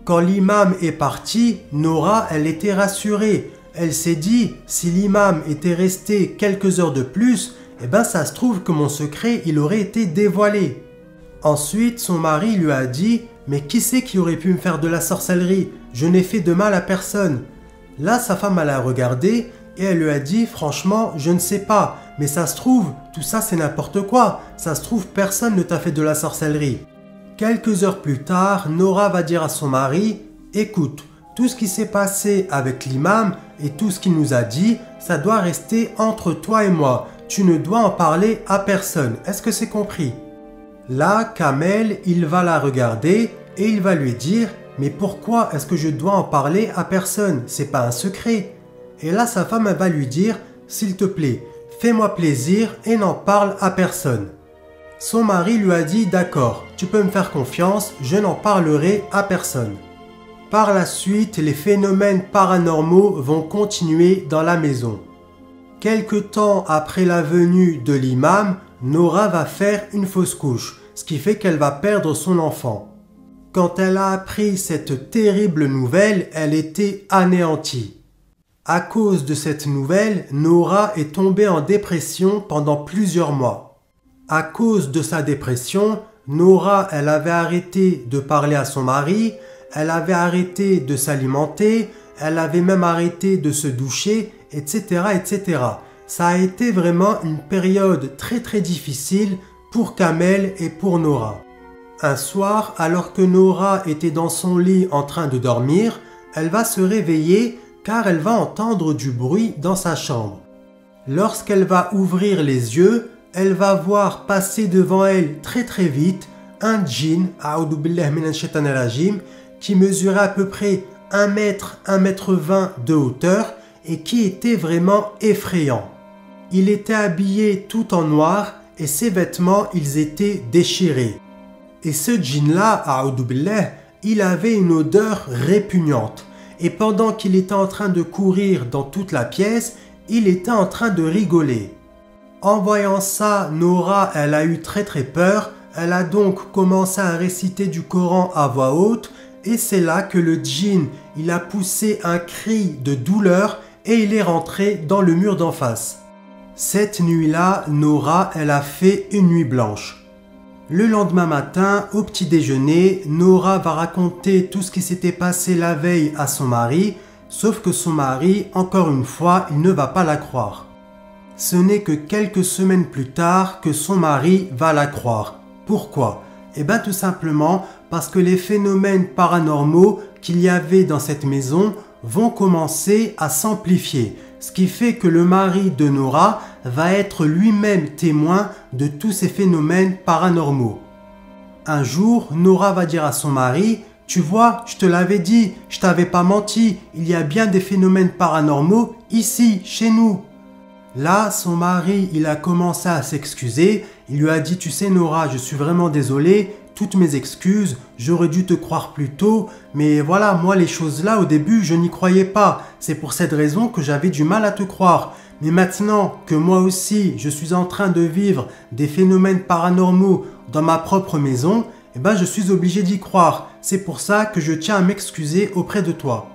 Quand l'imam est parti, Nora, elle était rassurée. Elle s'est dit « Si l'imam était resté quelques heures de plus, eh ben ça se trouve que mon secret, il aurait été dévoilé. » Ensuite, son mari lui a dit « Mais qui c'est qui aurait pu me faire de la sorcellerie? Je n'ai fait de mal à personne. » Là, sa femme, elle a regardé et elle lui a dit « Franchement, je ne sais pas, mais ça se trouve, tout ça c'est n'importe quoi. Ça se trouve, personne ne t'a fait de la sorcellerie. » Quelques heures plus tard, Nora va dire à son mari « Écoute, tout ce qui s'est passé avec l'imam et tout ce qu'il nous a dit, ça doit rester entre toi et moi. Tu ne dois en parler à personne. Est-ce que c'est compris ?» Là, Kamel, il va la regarder et il va lui dire « Mais pourquoi est-ce que je dois en parler à personne? C'est pas un secret. » Et là, sa femme, elle va lui dire « S'il te plaît, fais-moi plaisir et n'en parle à personne. » Son mari lui a dit « D'accord, tu peux me faire confiance, je n'en parlerai à personne. » Par la suite, les phénomènes paranormaux vont continuer dans la maison. Quelque temps après la venue de l'imam, Nora va faire une fausse couche, ce qui fait qu'elle va perdre son enfant. Quand elle a appris cette terrible nouvelle, elle était anéantie. À cause de cette nouvelle, Nora est tombée en dépression pendant plusieurs mois. À cause de sa dépression, Nora, elle avait arrêté de parler à son mari, elle avait arrêté de s'alimenter, elle avait même arrêté de se doucher, etc., etc. Ça a été vraiment une période très difficile pour Kamel et pour Nora. Un soir, alors que Nora était dans son lit en train de dormir, elle va se réveiller car elle va entendre du bruit dans sa chambre. Lorsqu'elle va ouvrir les yeux, elle va voir passer devant elle très vite un djinn, qui mesurait à peu près 1 mètre, 1,20 m de hauteur et qui était vraiment effrayant. Il était habillé tout en noir et ses vêtements, ils étaient déchirés. Et ce djinn-là, il avait une odeur répugnante. Et pendant qu'il était en train de courir dans toute la pièce, il était en train de rigoler. En voyant ça, Nora, elle a eu très peur. Elle a donc commencé à réciter du Coran à voix haute et c'est là que le djinn, il a poussé un cri de douleur et il est rentré dans le mur d'en face. Cette nuit-là, Nora, elle a fait une nuit blanche. Le lendemain matin, au petit déjeuner, Nora va raconter tout ce qui s'était passé la veille à son mari, sauf que son mari, encore une fois, il ne va pas la croire. Ce n'est que quelques semaines plus tard que son mari va la croire. Pourquoi? Eh bien tout simplement parce que les phénomènes paranormaux qu'il y avait dans cette maison vont commencer à s'amplifier. Ce qui fait que le mari de Nora va être lui-même témoin de tous ces phénomènes paranormaux. Un jour, Nora va dire à son mari « Tu vois, je te l'avais dit, je t'avais pas menti, il y a bien des phénomènes paranormaux ici, chez nous. » Là, son mari, il a commencé à s'excuser. Il lui a dit « Tu sais Nora, je suis vraiment désolé, toutes mes excuses, j'aurais dû te croire plus tôt. Mais voilà, moi les choses là, au début, je n'y croyais pas. C'est pour cette raison que j'avais du mal à te croire. Mais maintenant que moi aussi, je suis en train de vivre des phénomènes paranormaux dans ma propre maison, eh ben, je suis obligé d'y croire. C'est pour ça que je tiens à m'excuser auprès de toi. »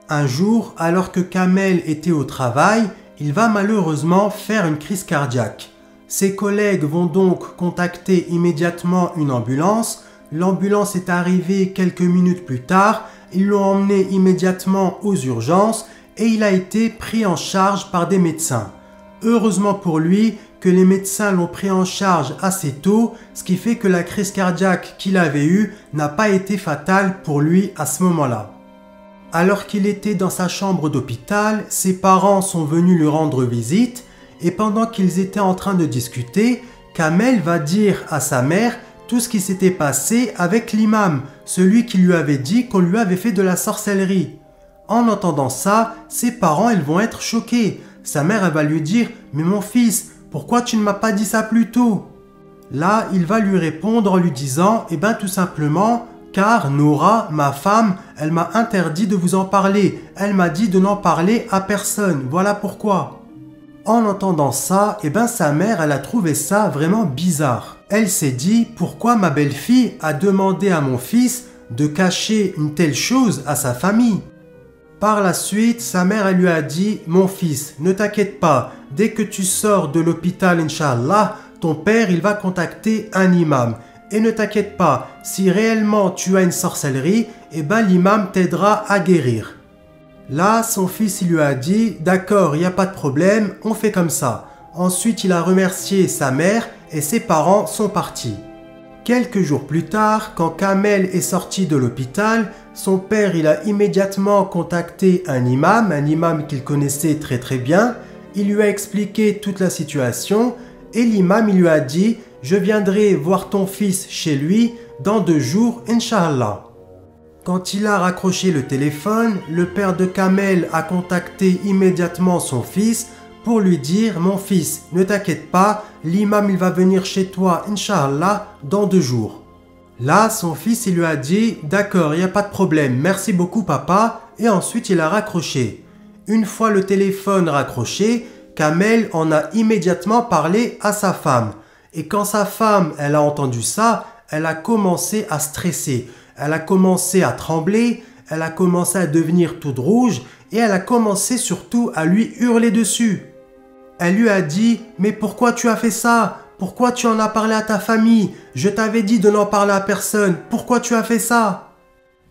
Un jour, alors que Kamel était au travail, il va malheureusement faire une crise cardiaque. Ses collègues vont donc contacter immédiatement une ambulance. L'ambulance est arrivée quelques minutes plus tard. Ils l'ont emmené immédiatement aux urgences et il a été pris en charge par des médecins. Heureusement pour lui que les médecins l'ont pris en charge assez tôt, ce qui fait que la crise cardiaque qu'il avait eue n'a pas été fatale pour lui à ce moment-là. Alors qu'il était dans sa chambre d'hôpital, ses parents sont venus lui rendre visite et pendant qu'ils étaient en train de discuter, Kamel va dire à sa mère tout ce qui s'était passé avec l'imam, celui qui lui avait dit qu'on lui avait fait de la sorcellerie. En entendant ça, ses parents ils vont être choqués. Sa mère elle va lui dire « Mais mon fils, pourquoi tu ne m'as pas dit ça plus tôt ?» Là, il va lui répondre en lui disant « Eh bien tout simplement, car Nora, ma femme, elle m'a interdit de vous en parler. Elle m'a dit de n'en parler à personne. Voilà pourquoi. » En entendant ça, eh ben sa mère, elle a trouvé ça vraiment bizarre. Elle s'est dit « Pourquoi ma belle-fille a demandé à mon fils de cacher une telle chose à sa famille ?» Par la suite, sa mère, elle lui a dit « Mon fils, ne t'inquiète pas. Dès que tu sors de l'hôpital, Inch'Allah, ton père, il va contacter un imam. Et ne t'inquiète pas, si réellement tu as une sorcellerie, eh ben l'imam t'aidera à guérir. » Là, son fils il lui a dit « D'accord, il n'y a pas de problème, on fait comme ça. » Ensuite, il a remercié sa mère et ses parents sont partis. Quelques jours plus tard, quand Kamel est sorti de l'hôpital, son père il a immédiatement contacté un imam qu'il connaissait très bien. Il lui a expliqué toute la situation et l'imam il lui a dit « Je viendrai voir ton fils chez lui dans 2 jours, Inch'Allah. » Quand il a raccroché le téléphone, le père de Kamel a contacté immédiatement son fils pour lui dire « Mon fils, ne t'inquiète pas, l'imam il va venir chez toi, Inch'Allah, dans 2 jours. » Là, son fils il lui a dit « D'accord, il n'y a pas de problème, merci beaucoup papa. » Et ensuite il a raccroché. Une fois le téléphone raccroché, Kamel en a immédiatement parlé à sa femme. Et quand sa femme elle a entendu ça, elle a commencé à stresser. Elle a commencé à trembler, elle a commencé à devenir toute rouge et elle a commencé surtout à lui hurler dessus. Elle lui a dit « Mais pourquoi tu as fait ça? Pourquoi tu en as parlé à ta famille? Je t'avais dit de n'en parler à personne. Pourquoi tu as fait ça ?»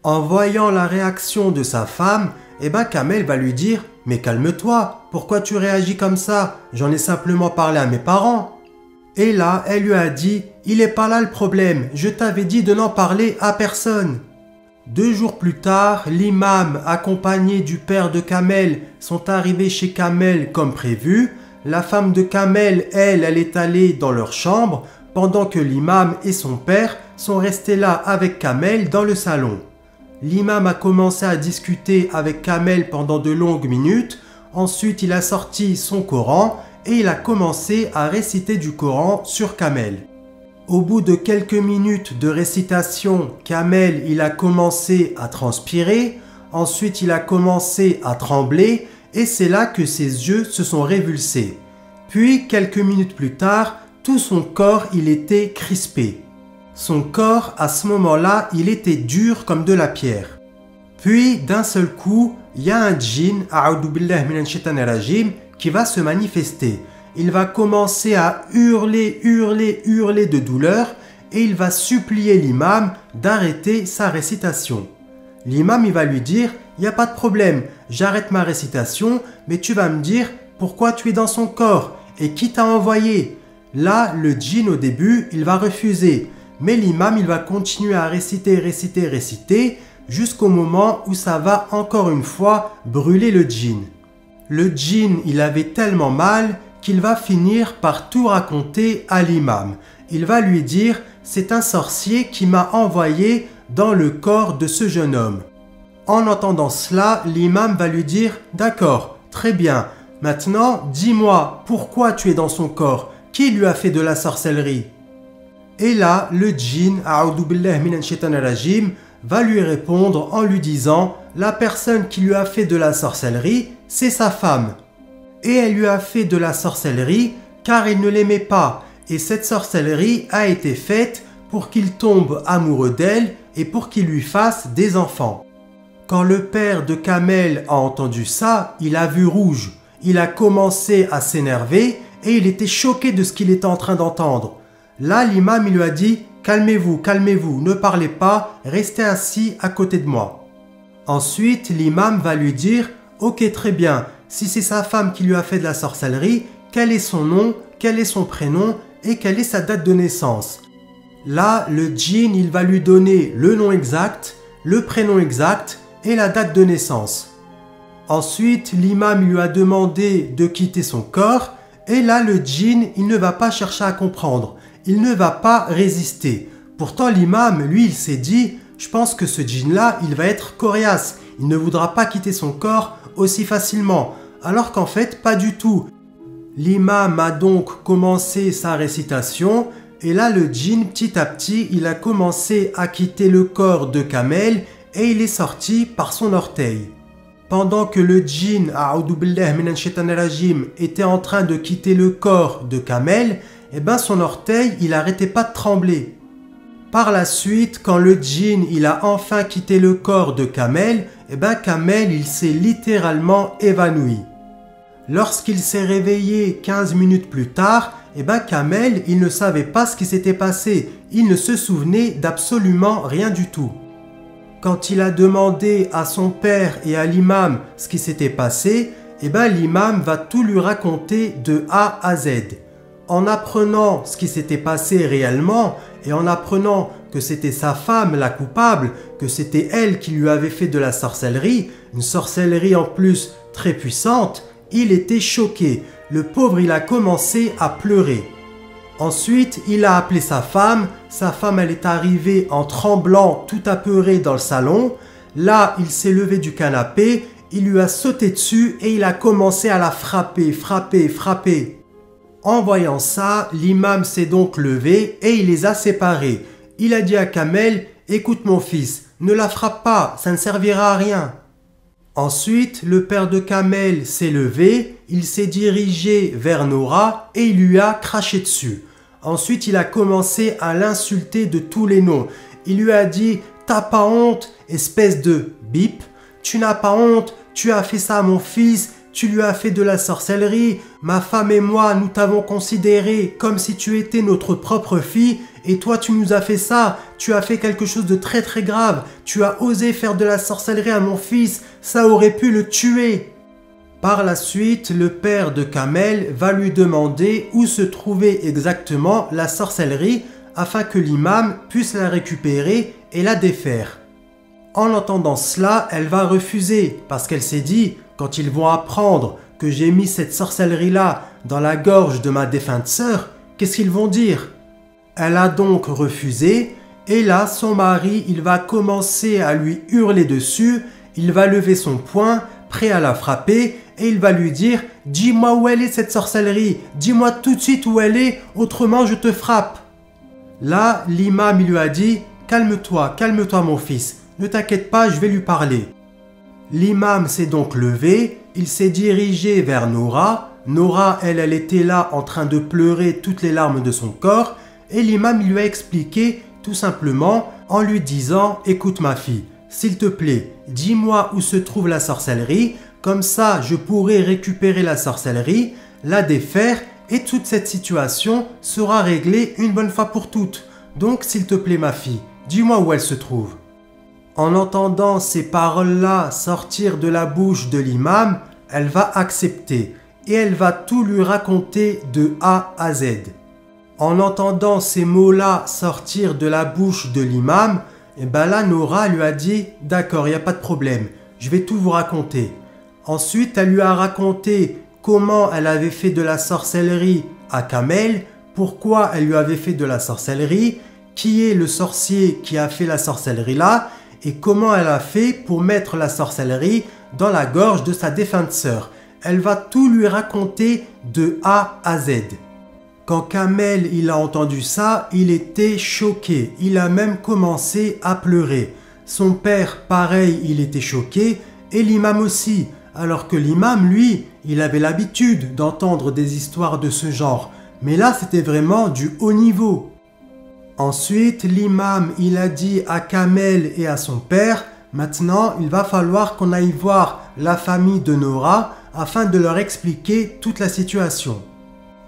En voyant la réaction de sa femme, eh ben Kamel va lui dire « Mais calme-toi, pourquoi tu réagis comme ça? J'en ai simplement parlé à mes parents. » Et là, elle lui a dit « Il n'est pas là le problème, je t'avais dit de n'en parler à personne. » 2 jours plus tard, l'imam accompagné du père de Kamel sont arrivés chez Kamel comme prévu. La femme de Kamel, elle est allée dans leur chambre pendant que l'imam et son père sont restés là avec Kamel dans le salon. L'imam a commencé à discuter avec Kamel pendant de longues minutes. Ensuite, il a sorti son Coran et il a commencé à réciter du Coran sur Kamel. Au bout de quelques minutes de récitation, Kamel il a commencé à transpirer, ensuite il a commencé à trembler et c'est là que ses yeux se sont révulsés. Puis, quelques minutes plus tard, tout son corps, il était crispé. Son corps, à ce moment-là, il était dur comme de la pierre. Puis, d'un seul coup, il y a un djinn, a'oudou billah minash shaitanir rajim, qui va se manifester. Il va commencer à hurler de douleur et il va supplier l'imam d'arrêter sa récitation. L'imam, il va lui dire, il n'y a pas de problème, j'arrête ma récitation, mais tu vas me dire pourquoi tu es dans son corps et qui t'a envoyé. Là, le djinn au début, il va refuser, mais l'imam, il va continuer à réciter jusqu'au moment où ça va encore une fois brûler le djinn. Le djinn, il avait tellement mal qu'il va finir par tout raconter à l'imam. Il va lui dire, c'est un sorcier qui m'a envoyé dans le corps de ce jeune homme. En entendant cela, l'imam va lui dire, d'accord, très bien, maintenant dis-moi pourquoi tu es dans son corps, qui lui a fait de la sorcellerie? Et là, le djinn, a'oudou billah minash shaitanir rajim, va lui répondre en lui disant, la personne qui lui a fait de la sorcellerie, c'est sa femme. Et elle lui a fait de la sorcellerie car il ne l'aimait pas. Et cette sorcellerie a été faite pour qu'il tombe amoureux d'elle et pour qu'il lui fasse des enfants. Quand le père de Kamel a entendu ça, il a vu rouge. Il a commencé à s'énerver et il était choqué de ce qu'il était en train d'entendre. Là, l'imam il lui a dit « Calmez-vous, calmez-vous, ne parlez pas, restez assis à côté de moi. » Ensuite, l'imam va lui dire « Ok, très bien. Si c'est sa femme qui lui a fait de la sorcellerie, quel est son nom, quel est son prénom et quelle est sa date de naissance ?» Là, le djinn, il va lui donner le nom exact, le prénom exact et la date de naissance. Ensuite, l'imam lui a demandé de quitter son corps et là, le djinn, il ne va pas chercher à comprendre, il ne va pas résister. Pourtant, l'imam, lui, il s'est dit « Je pense que ce djinn-là, il va être coriace, il ne voudra pas quitter son corps aussi facilement. » Alors qu'en fait, pas du tout. L'imam a donc commencé sa récitation et là, le djinn, petit à petit, il a commencé à quitter le corps de Kamel et il est sorti par son orteil. Pendant que le djinn, a'oudou billah minash shaitanir rajim, était en train de quitter le corps de Kamel, son orteil, il n'arrêtait pas de trembler. Par la suite, quand le djinn, il a enfin quitté le corps de Kamel, Kamel, il s'est littéralement évanoui. Lorsqu'il s'est réveillé 15 minutes plus tard, Kamel, il ne savait pas ce qui s'était passé. Il ne se souvenait d'absolument rien du tout. Quand il a demandé à son père et à l'imam ce qui s'était passé, l'imam va tout lui raconter de A à Z. En apprenant ce qui s'était passé réellement et en apprenant que c'était sa femme la coupable, que c'était elle qui lui avait fait de la sorcellerie, une sorcellerie en plus très puissante, il était choqué. Le pauvre, il a commencé à pleurer. Ensuite, il a appelé sa femme, elle est arrivée en tremblant, tout apeurée dans le salon. Là, il s'est levé du canapé, il lui a sauté dessus et il a commencé à la frapper. En voyant ça, l'imam s'est donc levé et il les a séparés. Il a dit à Kamel, « Écoute mon fils, ne la frappe pas, ça ne servira à rien. » Ensuite, le père de Kamel s'est levé, il s'est dirigé vers Nora et il lui a craché dessus. Ensuite, il a commencé à l'insulter de tous les noms. Il lui a dit « T'as pas honte, espèce de bip, tu n'as pas honte, tu as fait ça à mon fils, tu lui as fait de la sorcellerie, ma femme et moi, nous t'avons considéré comme si tu étais notre propre fille et toi tu nous as fait ça, tu as fait quelque chose de très très grave, tu as osé faire de la sorcellerie à mon fils, ça aurait pu le tuer. » Par la suite, le père de Kamel va lui demander où se trouvait exactement la sorcellerie afin que l'imam puisse la récupérer et la défaire. En entendant cela, elle va refuser parce qu'elle s'est dit « Quand ils vont apprendre que j'ai mis cette sorcellerie-là dans la gorge de ma défunte sœur, qu'est-ce qu'ils vont dire ?» Elle a donc refusé et là, son mari, il va commencer à lui hurler dessus, il va lever son poing, prêt à la frapper et il va lui dire « Dis-moi où elle est cette sorcellerie, dis-moi tout de suite où elle est, autrement je te frappe. » Là, l'imam il lui a dit « Calme-toi, calme-toi mon fils, ne t'inquiète pas, je vais lui parler. » L'imam s'est donc levé, il s'est dirigé vers Nora. Nora, elle était là en train de pleurer toutes les larmes de son corps et l'imam lui a expliqué tout simplement en lui disant « Écoute ma fille, s'il te plaît, dis-moi où se trouve la sorcellerie, comme ça je pourrai récupérer la sorcellerie, la défaire et toute cette situation sera réglée une bonne fois pour toutes. Donc s'il te plaît ma fille, dis-moi où elle se trouve. » En entendant ces paroles-là sortir de la bouche de l'imam, elle va accepter et elle va tout lui raconter de A à Z. En entendant ces mots-là sortir de la bouche de l'imam, et ben là Nora lui a dit « D'accord, il n'y a pas de problème, je vais tout vous raconter. » Ensuite, elle lui a raconté comment elle avait fait de la sorcellerie à Kamel, pourquoi elle lui avait fait de la sorcellerie, qui est le sorcier qui a fait la sorcellerie là, et comment elle a fait pour mettre la sorcellerie dans la gorge de sa défunte sœur. Elle va tout lui raconter de A à Z. Quand Kamel il a entendu ça, il était choqué. Il a même commencé à pleurer. Son père, pareil, il était choqué et l'imam aussi. Alors que l'imam, lui, il avait l'habitude d'entendre des histoires de ce genre. Mais là, c'était vraiment du haut niveau. Ensuite, l'imam, il a dit à Kamel et à son père, maintenant, il va falloir qu'on aille voir la famille de Nora afin de leur expliquer toute la situation.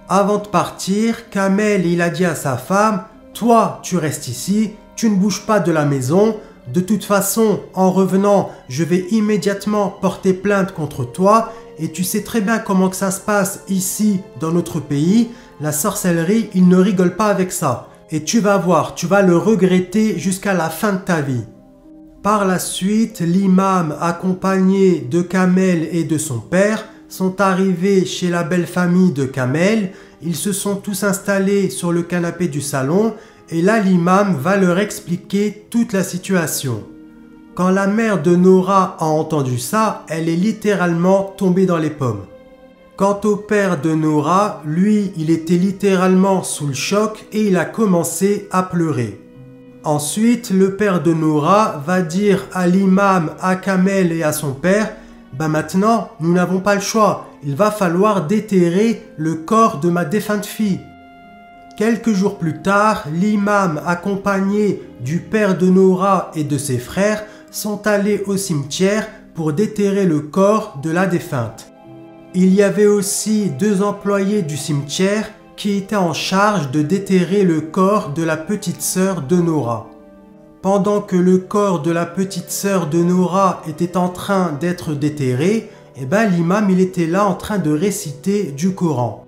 Avant de partir, Kamel, il a dit à sa femme, toi, tu restes ici, tu ne bouges pas de la maison. De toute façon, en revenant, je vais immédiatement porter plainte contre toi et tu sais très bien comment que ça se passe ici dans notre pays. La sorcellerie, ils ne rigolent pas avec ça. Et tu vas voir, tu vas le regretter jusqu'à la fin de ta vie. Par la suite, l'imam accompagné de Kamel et de son père sont arrivés chez la belle famille de Kamel. Ils se sont tous installés sur le canapé du salon et là l'imam va leur expliquer toute la situation. Quand la mère de Nora a entendu ça, elle est littéralement tombée dans les pommes. Quant au père de Nora, lui, il était littéralement sous le choc et il a commencé à pleurer. Ensuite, le père de Nora va dire à l'imam, à Kamel et à son père, maintenant, nous n'avons pas le choix, il va falloir déterrer le corps de ma défunte fille. Quelques jours plus tard, l'imam accompagné du père de Nora et de ses frères sont allés au cimetière pour déterrer le corps de la défunte. Il y avait aussi 2 employés du cimetière qui étaient en charge de déterrer le corps de la petite sœur de Nora. Pendant que le corps de la petite sœur de Nora était en train d'être déterré, l'imam il était là en train de réciter du Coran.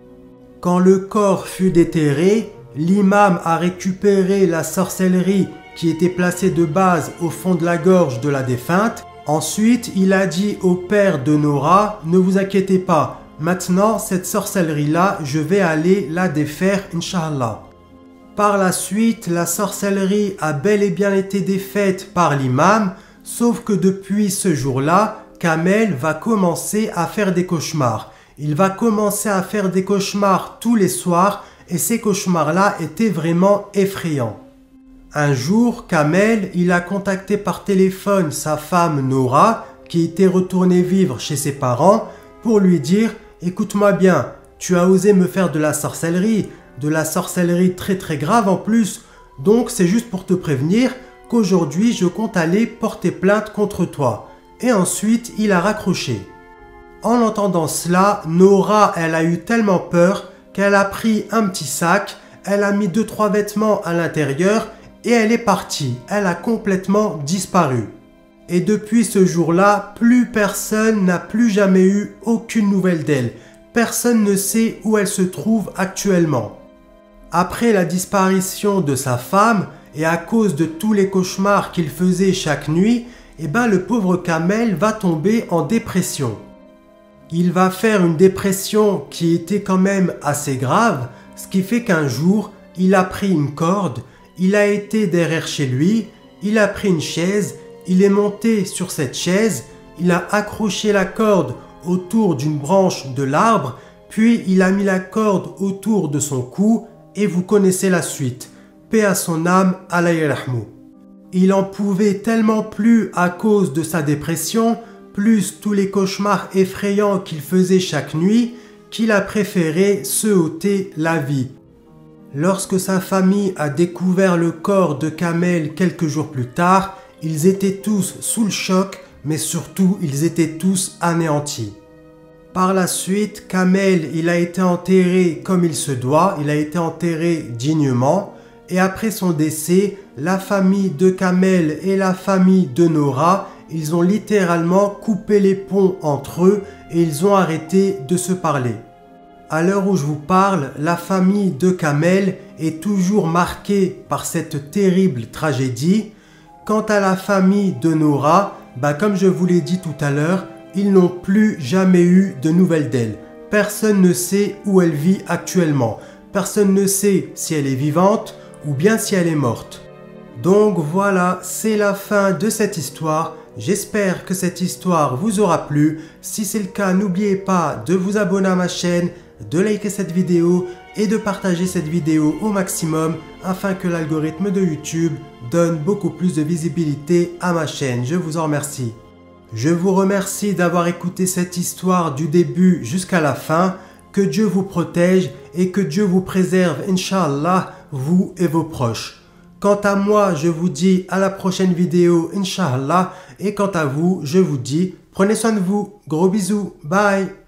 Quand le corps fut déterré, l'imam a récupéré la sorcellerie qui était placée de base au fond de la gorge de la défunte. Ensuite, il a dit au père de Nora, ne vous inquiétez pas, maintenant cette sorcellerie-là, je vais aller la défaire, Inch'Allah. Par la suite, la sorcellerie a bel et bien été défaite par l'imam, sauf que depuis ce jour-là, Kamel va commencer à faire des cauchemars. Il va commencer à faire des cauchemars tous les soirs et ces cauchemars-là étaient vraiment effrayants. Un jour, Kamel, il a contacté par téléphone sa femme Nora, qui était retournée vivre chez ses parents, pour lui dire « Écoute-moi bien, tu as osé me faire de la sorcellerie très très grave en plus, donc c'est juste pour te prévenir qu'aujourd'hui je compte aller porter plainte contre toi. » Et ensuite, il a raccroché. En entendant cela, Nora, elle a eu tellement peur qu'elle a pris un petit sac, elle a mis 2-3 vêtements à l'intérieur et elle est partie. Elle a complètement disparu. Et depuis ce jour-là, plus personne n'a plus jamais eu aucune nouvelle d'elle. Personne ne sait où elle se trouve actuellement. Après la disparition de sa femme et à cause de tous les cauchemars qu'il faisait chaque nuit, le pauvre Kamel va tomber en dépression. Il va faire une dépression qui était quand même assez grave, ce qui fait qu'un jour, il a pris une corde, il a été derrière chez lui, il a pris une chaise, il est monté sur cette chaise, il a accroché la corde autour d'une branche de l'arbre, puis il a mis la corde autour de son cou et vous connaissez la suite. Paix à son âme, Allah yarhamou. Il en pouvait tellement plus à cause de sa dépression, plus tous les cauchemars effrayants qu'il faisait chaque nuit, qu'il a préféré se ôter la vie. Lorsque sa famille a découvert le corps de Kamel quelques jours plus tard, ils étaient tous sous le choc, mais surtout ils étaient tous anéantis. Par la suite, Kamel, il a été enterré comme il se doit, il a été enterré dignement. Et après son décès, la famille de Kamel et la famille de Nora, ils ont littéralement coupé les ponts entre eux et ils ont arrêté de se parler. À l'heure où je vous parle, la famille de Kamel est toujours marquée par cette terrible tragédie. Quant à la famille de Nora, comme je vous l'ai dit tout à l'heure, ils n'ont plus jamais eu de nouvelles d'elle. Personne ne sait où elle vit actuellement. Personne ne sait si elle est vivante ou bien si elle est morte. Donc voilà, c'est la fin de cette histoire. J'espère que cette histoire vous aura plu. Si c'est le cas, n'oubliez pas de vous abonner à ma chaîne, de liker cette vidéo et de partager cette vidéo au maximum afin que l'algorithme de YouTube donne beaucoup plus de visibilité à ma chaîne. Je vous en remercie. Je vous remercie d'avoir écouté cette histoire du début jusqu'à la fin. Que Dieu vous protège et que Dieu vous préserve, Inch'Allah, vous et vos proches. Quant à moi, je vous dis à la prochaine vidéo, Inch'Allah. Et quant à vous, je vous dis, prenez soin de vous. Gros bisous. Bye.